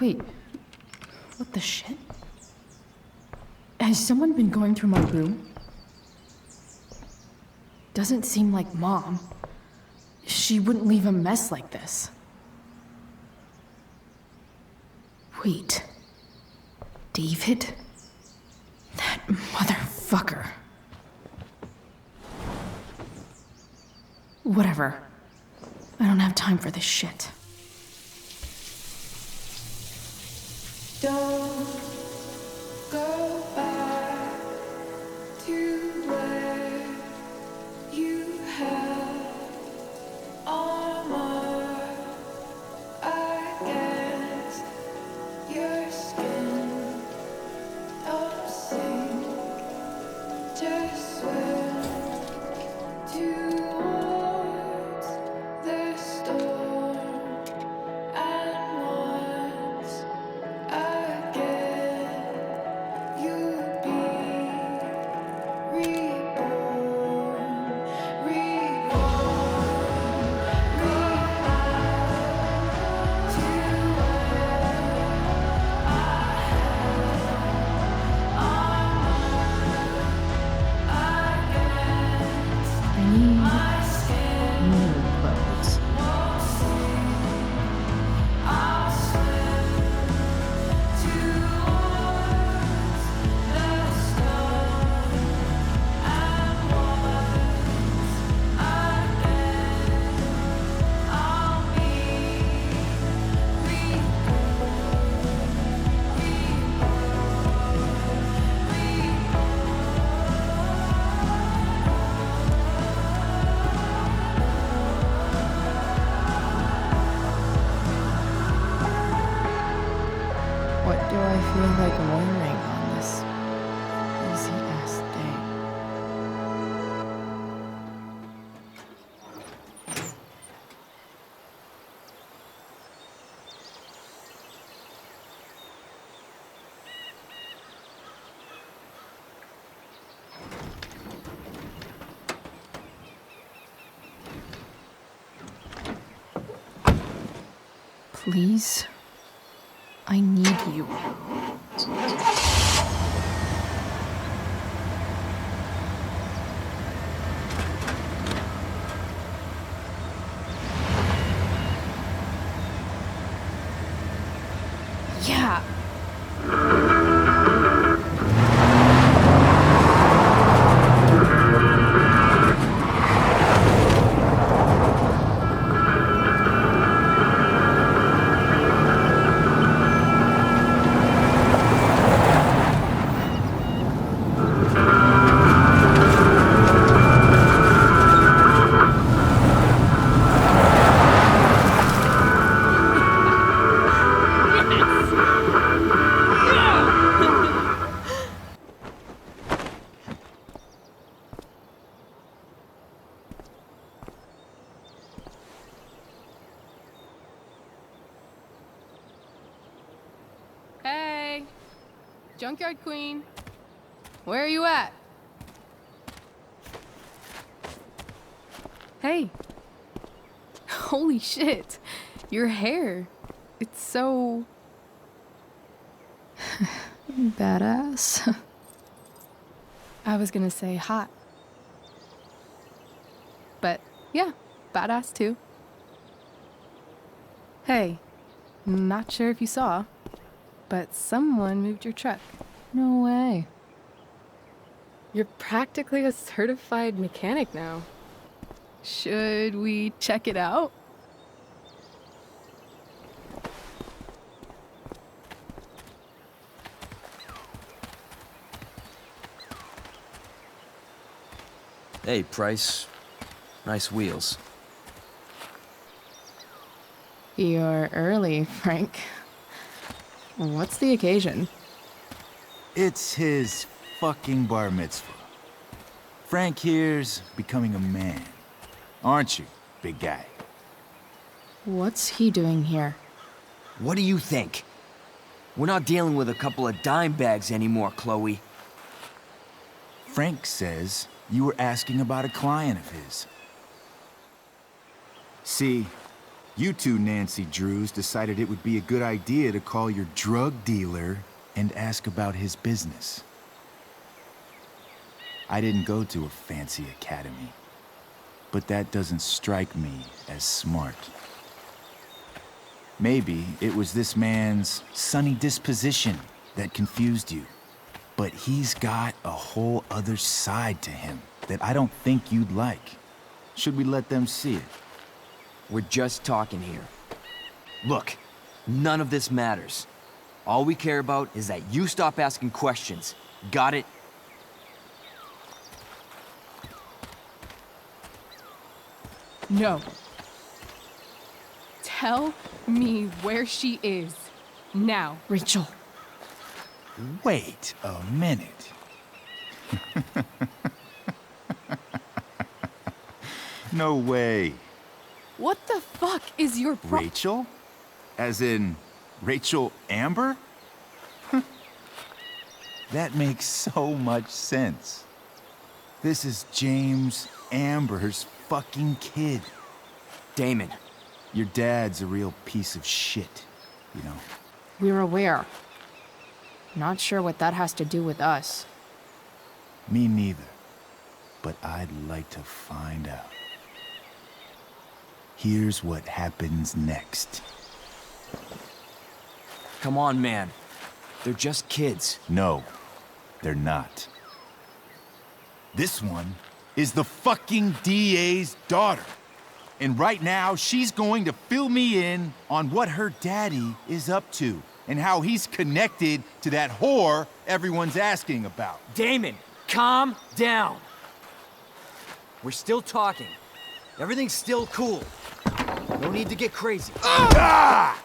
Wait, what the shit? Has someone been going through my room? Doesn't seem like Mom. She wouldn't leave a mess like this. Wait. David? That motherfucker. Whatever. I don't have time for this shit. Don't go back to where you had armor against your skin. Don't sink, just swim towards the storm. Please. I need you. Yeah. Hey, Junkyard Queen, where are you at? Hey. Holy shit, your hair. It's so... badass. I was gonna say hot. But yeah, badass too. Hey, not sure if you saw, but someone moved your truck. No way. You're practically a certified mechanic now. Should we check it out? Hey, Price. Nice wheels. You're early, Frank. What's the occasion? It's his fucking bar mitzvah. Frank here's becoming a man. Aren't you, big guy? What's he doing here? What do you think? We're not dealing with a couple of dime bags anymore, Chloe. Frank says you were asking about a client of his. See, you two Nancy Drews decided it would be a good idea to call your drug dealer and ask about his business. I didn't go to a fancy academy, but that doesn't strike me as smart. Maybe it was this man's sunny disposition that confused you, but he's got a whole other side to him that I don't think you'd like. Should we let them see it? We're just talking here. Look, none of this matters. All we care about is that you stop asking questions. Got it? No. Tell me where she is. Now, Rachel. Wait a minute. No way. What the fuck is your Rachel? As in, Rachel Amber? That makes so much sense. This is James Amber's fucking kid. Damon. Your dad's a real piece of shit, you know. We're aware. Not sure what that has to do with us. Me neither. But I'd like to find out. Here's what happens next. Come on, man. They're just kids. No, they're not. This one is the fucking DA's daughter. And right now, she's going to fill me in on what her daddy is up to and how he's connected to that whore everyone's asking about. Damon, calm down. We're still talking. Everything's still cool. No need to get crazy. Ah!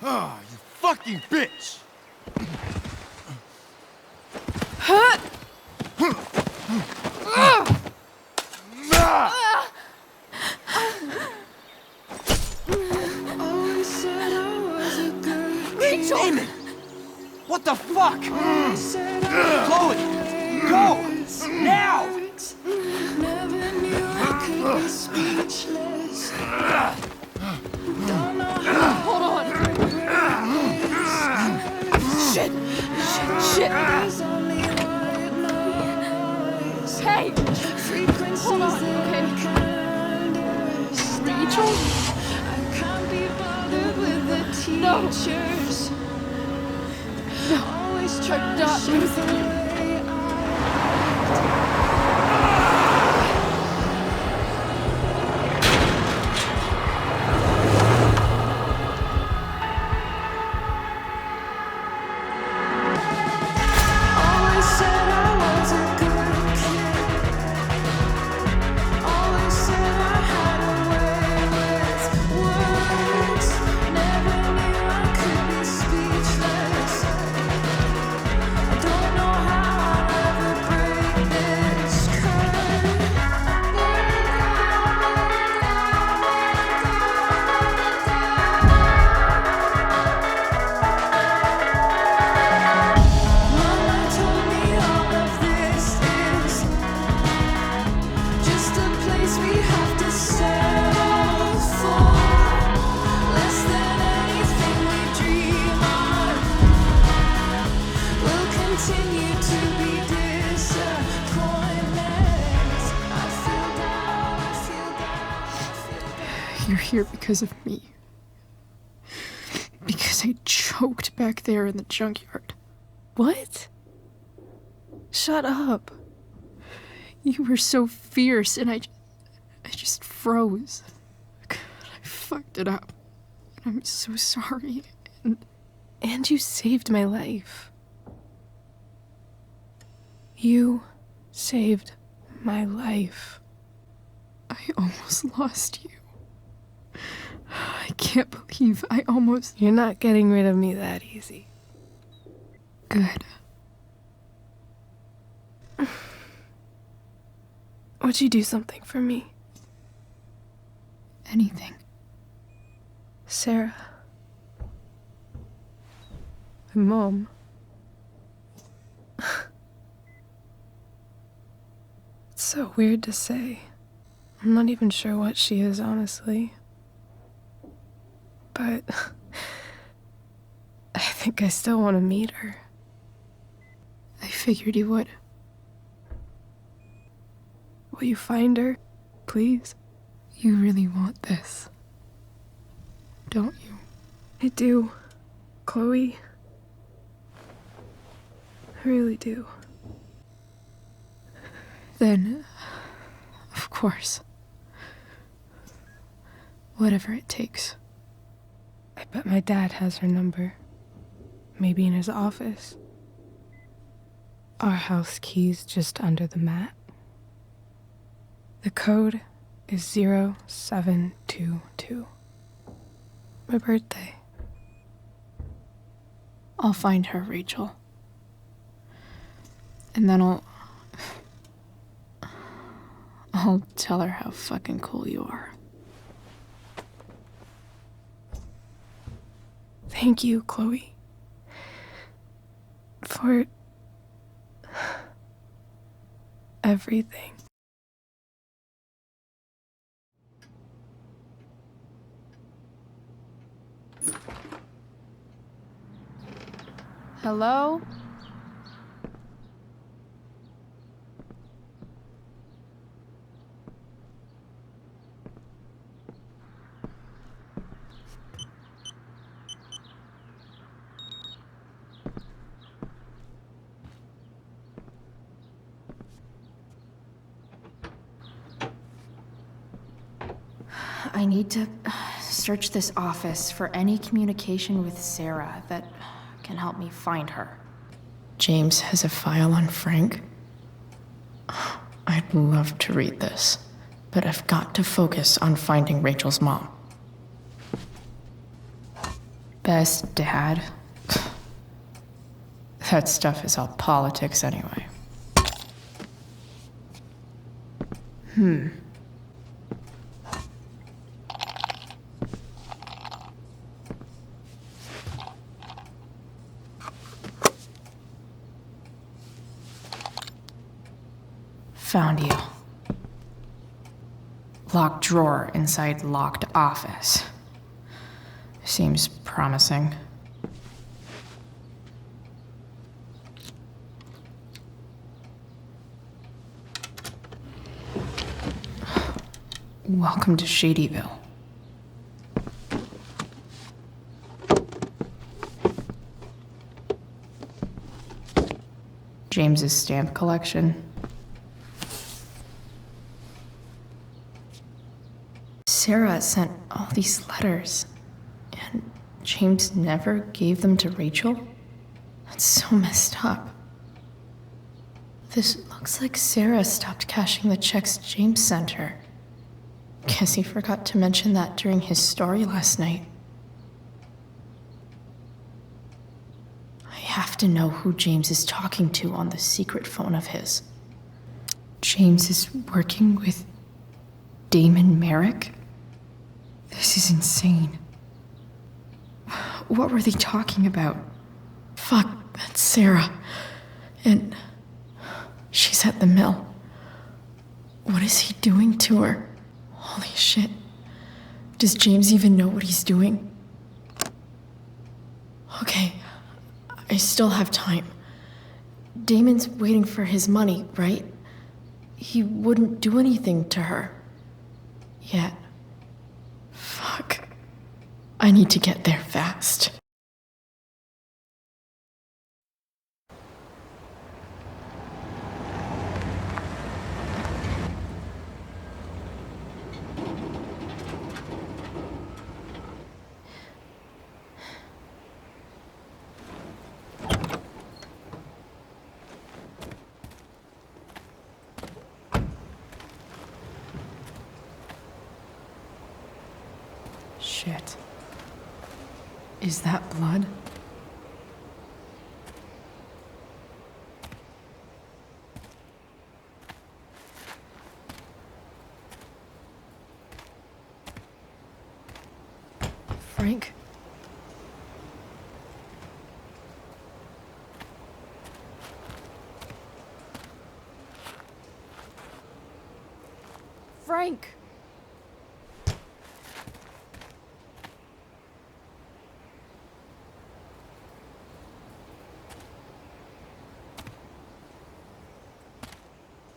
Oh, you fucking bitch! Rachel! Damon! What the fuck? Chloe! Go! Now! be speechless. Don't know how. Hold on. Shit. Shit. Hey! Hold on, okay? Rachel? I can't be bothered with the teachers. No. Always I'm trying to not show losing you. Always said I was a good kid. Always said I had a way with words. Never knew I could be speechless. I don't know how I'll ever break this Mama told me all of this is just a place we have to settle for. Less than anything we dream of. We'll continue to be disappointments. I feel down, I feel down. You're here because of me. Because I choked back there in the junkyard. What? Shut up. You were so fierce and I just froze. God, I fucked it up. I'm so sorry. And you saved my life. You saved my life. I almost lost you. I can't believe I almost... You're not getting rid of me that easy. Good. Would you do something for me? Anything. Sarah. My mom. It's so weird to say. I'm not even sure what she is, honestly. But I think I still want to meet her. I figured you would. Will you find her, please? You really want this, don't you? I do, Chloe. I really do. Then, of course, whatever it takes. I bet my dad has her number. Maybe in his office. Our house key's just under the mat. The code is 0722. My birthday. I'll find her, Rachel. And then I'll tell her how fucking cool you are. Thank you, Chloe. For everything. Hello? I need to search this office for any communication with Sarah that can help me find her. James has a file on Frank. I'd love to read this, but I've got to focus on finding Rachel's mom. Best dad? That stuff is all politics anyway. Found you. locked drawer inside locked office. Seems promising. Welcome to Shadyville. James's stamp collection. Sarah sent all these letters, and James never gave them to Rachel? That's so messed up. This looks like Sarah stopped cashing the checks James sent her. Guess he forgot to mention that during his story last night. I have to know who James is talking to on the secret phone of his. James is working with Damon Merrick? This is insane. What were they talking about? Fuck, that's Sarah. And she's at the mill. What is he doing to her? Holy shit. Does James even know what he's doing? Okay, I still have time. Damon's waiting for his money, right? He wouldn't do anything to her. Yet. Fuck. I need to get there fast. Shit. Is that blood? Frank? Frank!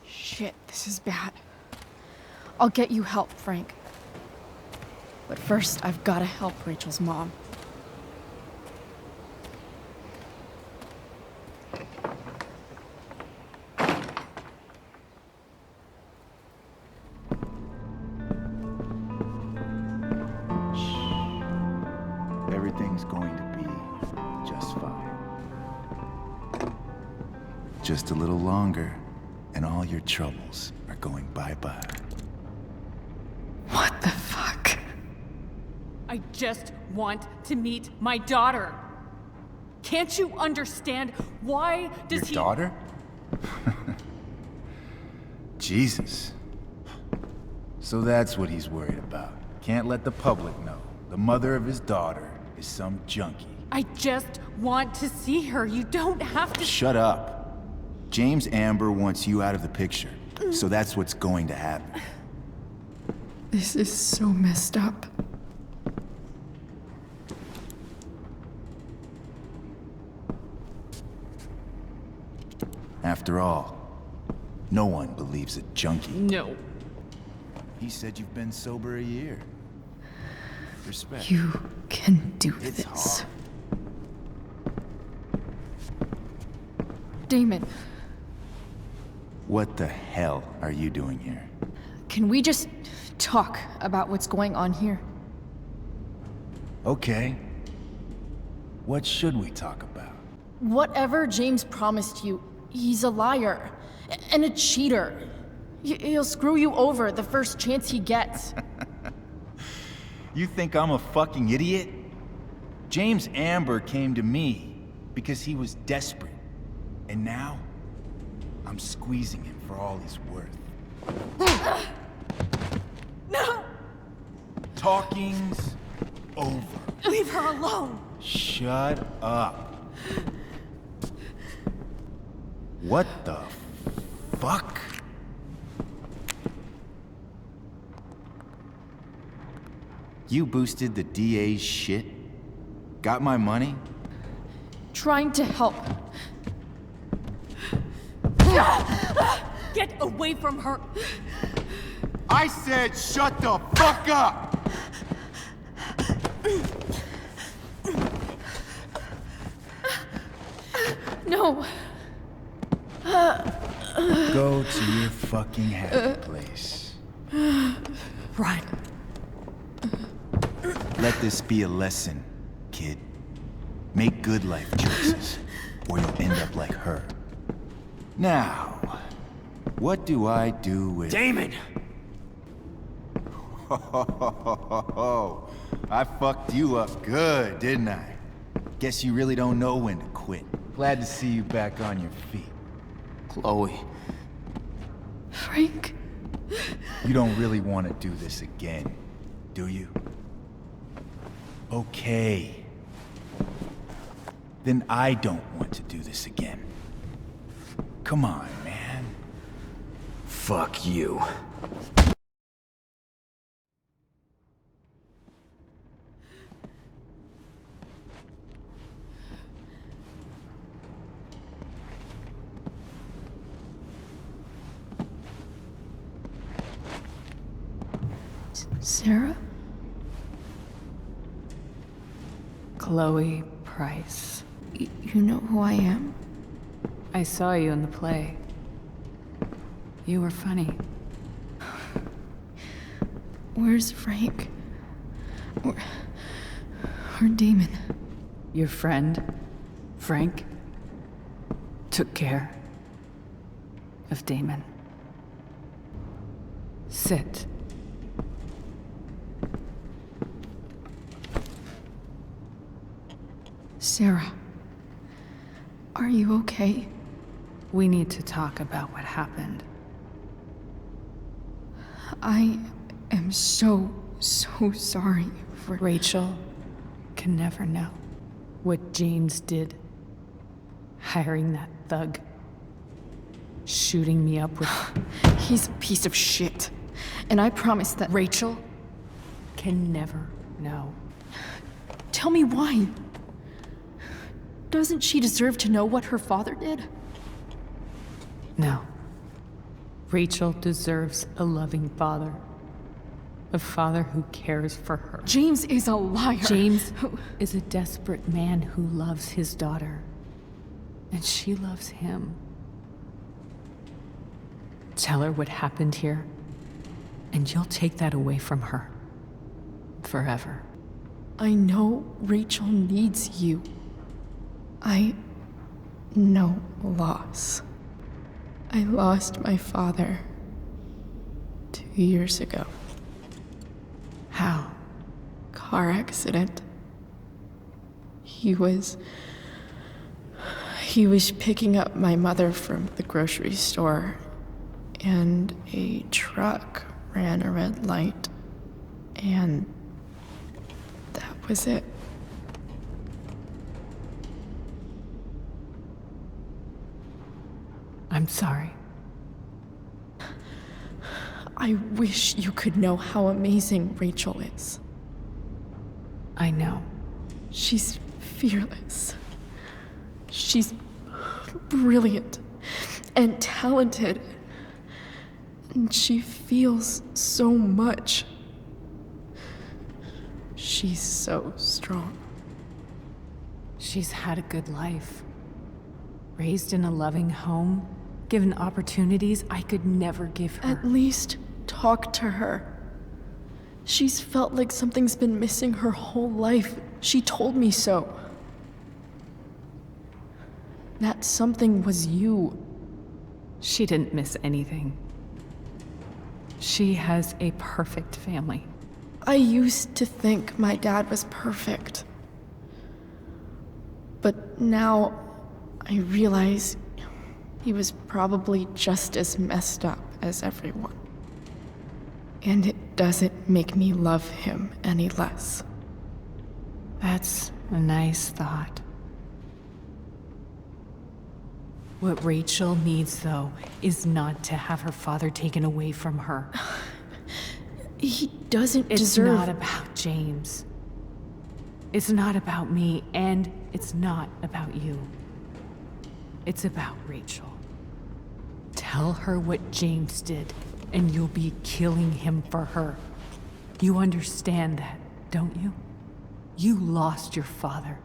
Shit, this is bad. I'll get you help, Frank. But first, I've gotta help Rachel's mom. Everything's going to be just fine. Just a little longer, and all your troubles are going bye-bye. What the fuck? I just want to meet my daughter. Can't you understand? Why does Your daughter? Jesus. So that's what he's worried about. Can't let the public know. The mother of his daughter is some junkie. I just want to see her. You don't have to. Shut up. James Amber wants you out of the picture. So that's what's going to happen. This is so messed up. After all, no one believes a junkie. No. He said you've been sober a year. Respect. You can do It's this. hard. Damon, What the hell are you doing here? can we just talk about what's going on here? Okay. What should we talk about? Whatever James promised you, he's a liar and a cheater. He'll screw you over the first chance he gets. You think I'm a fucking idiot? James Amber came to me because he was desperate. And now, I'm squeezing him for all he's worth. No! Talking's over. Leave her alone! Shut up. What the fuck? You boosted the DA's shit? Got my money? Trying to help. Get away from her! I said shut the fuck up! No. Go to your fucking happy place. Run. Let this be a lesson, kid. Make good life choices, or you'll end up like her. Now, what do I do with... Damon! I fucked you up good, didn't I? Guess you really don't know when to quit. Glad to see you back on your feet. Chloe. Frank. You don't really want to do this again, do you? Okay. Then I don't want to do this again. Come on, man. Fuck you. Sarah? Chloe Price. You know who I am? I saw you in the play. You were funny. Where's Frank? Or Damon? Your friend, Frank, took care of Damon. Sit. Sarah, are you okay? We need to talk about what happened. I am so sorry for... Rachel can never know what James did. Hiring that thug. Shooting me up with... He's a piece of shit. And I promise that... Rachel can never know. Tell me why. Doesn't she deserve to know what her father did? No. Rachel deserves a loving father. A father who cares for her. James is a liar. James is a desperate man who loves his daughter. And she loves him. Tell her what happened here, and you'll take that away from her. Forever. I know Rachel needs you. I know loss. I lost my father 2 years ago. How? Car accident. He was picking up my mother from the grocery store, and a truck ran a red light, and that was it. I'm sorry. I wish you could know how amazing Rachel is. I know. She's fearless. She's brilliant and talented. And she feels so much. She's so strong. She's had a good life. Raised in a loving home, given opportunities I could never give her. At least talk to her. She's felt like something's been missing her whole life. She told me so. That something was you. She didn't miss anything. She has a perfect family. I used to think my dad was perfect. But now I realize he was probably just as messed up as everyone. And it doesn't make me love him any less. That's a nice thought. What Rachel needs, though, is not to have her father taken away from her. He doesn't deserve... It's not about James. It's not about me, and it's not about you. It's about Rachel. Tell her what James did, and you'll be killing him for her. You understand that, don't you? You lost your father.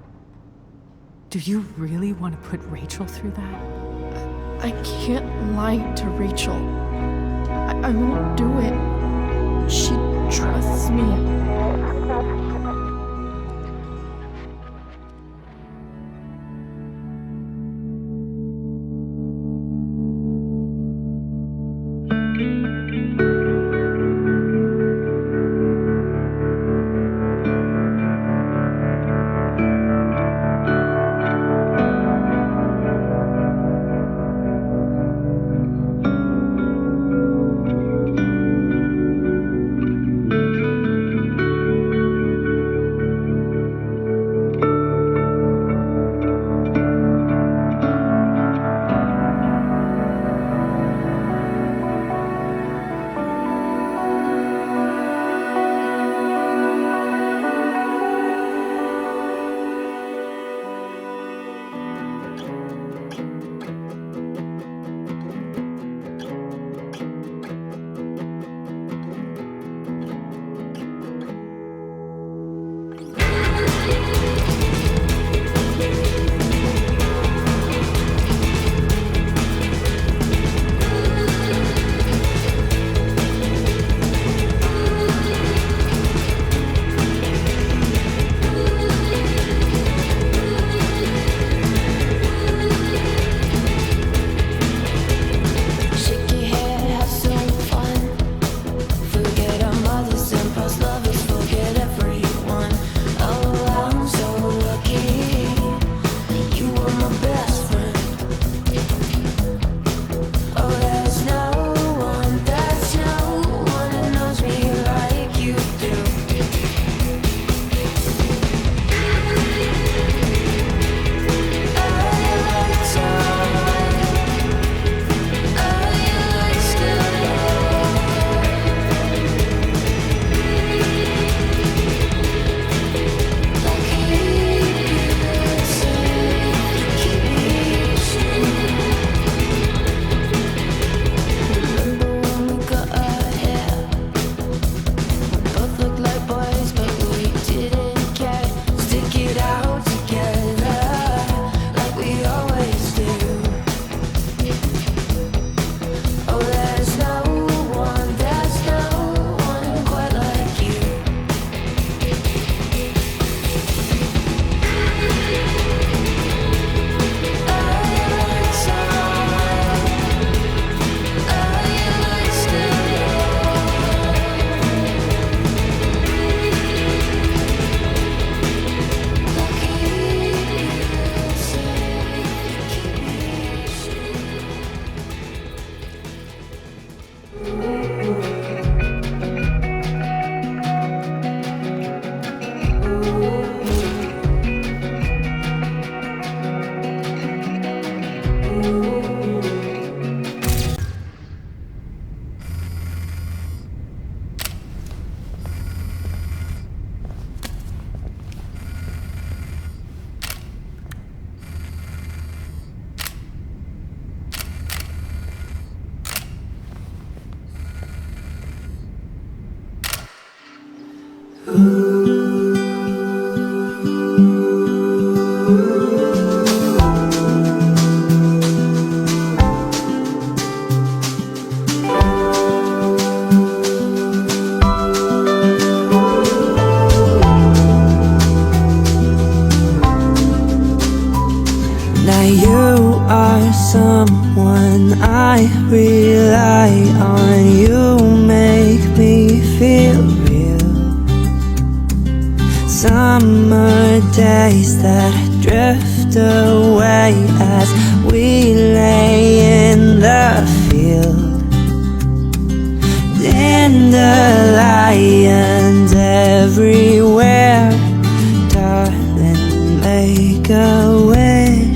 Do you really want to put Rachel through that? I can't lie to Rachel. I won't do it. She trusts me. someone I rely on. You make me feel real. Summer days that drift away as we lay in the field. Dandelions everywhere. Darling, make a wish.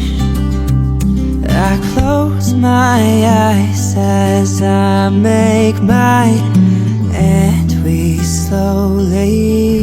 I close my eyes as I make mine, and we slowly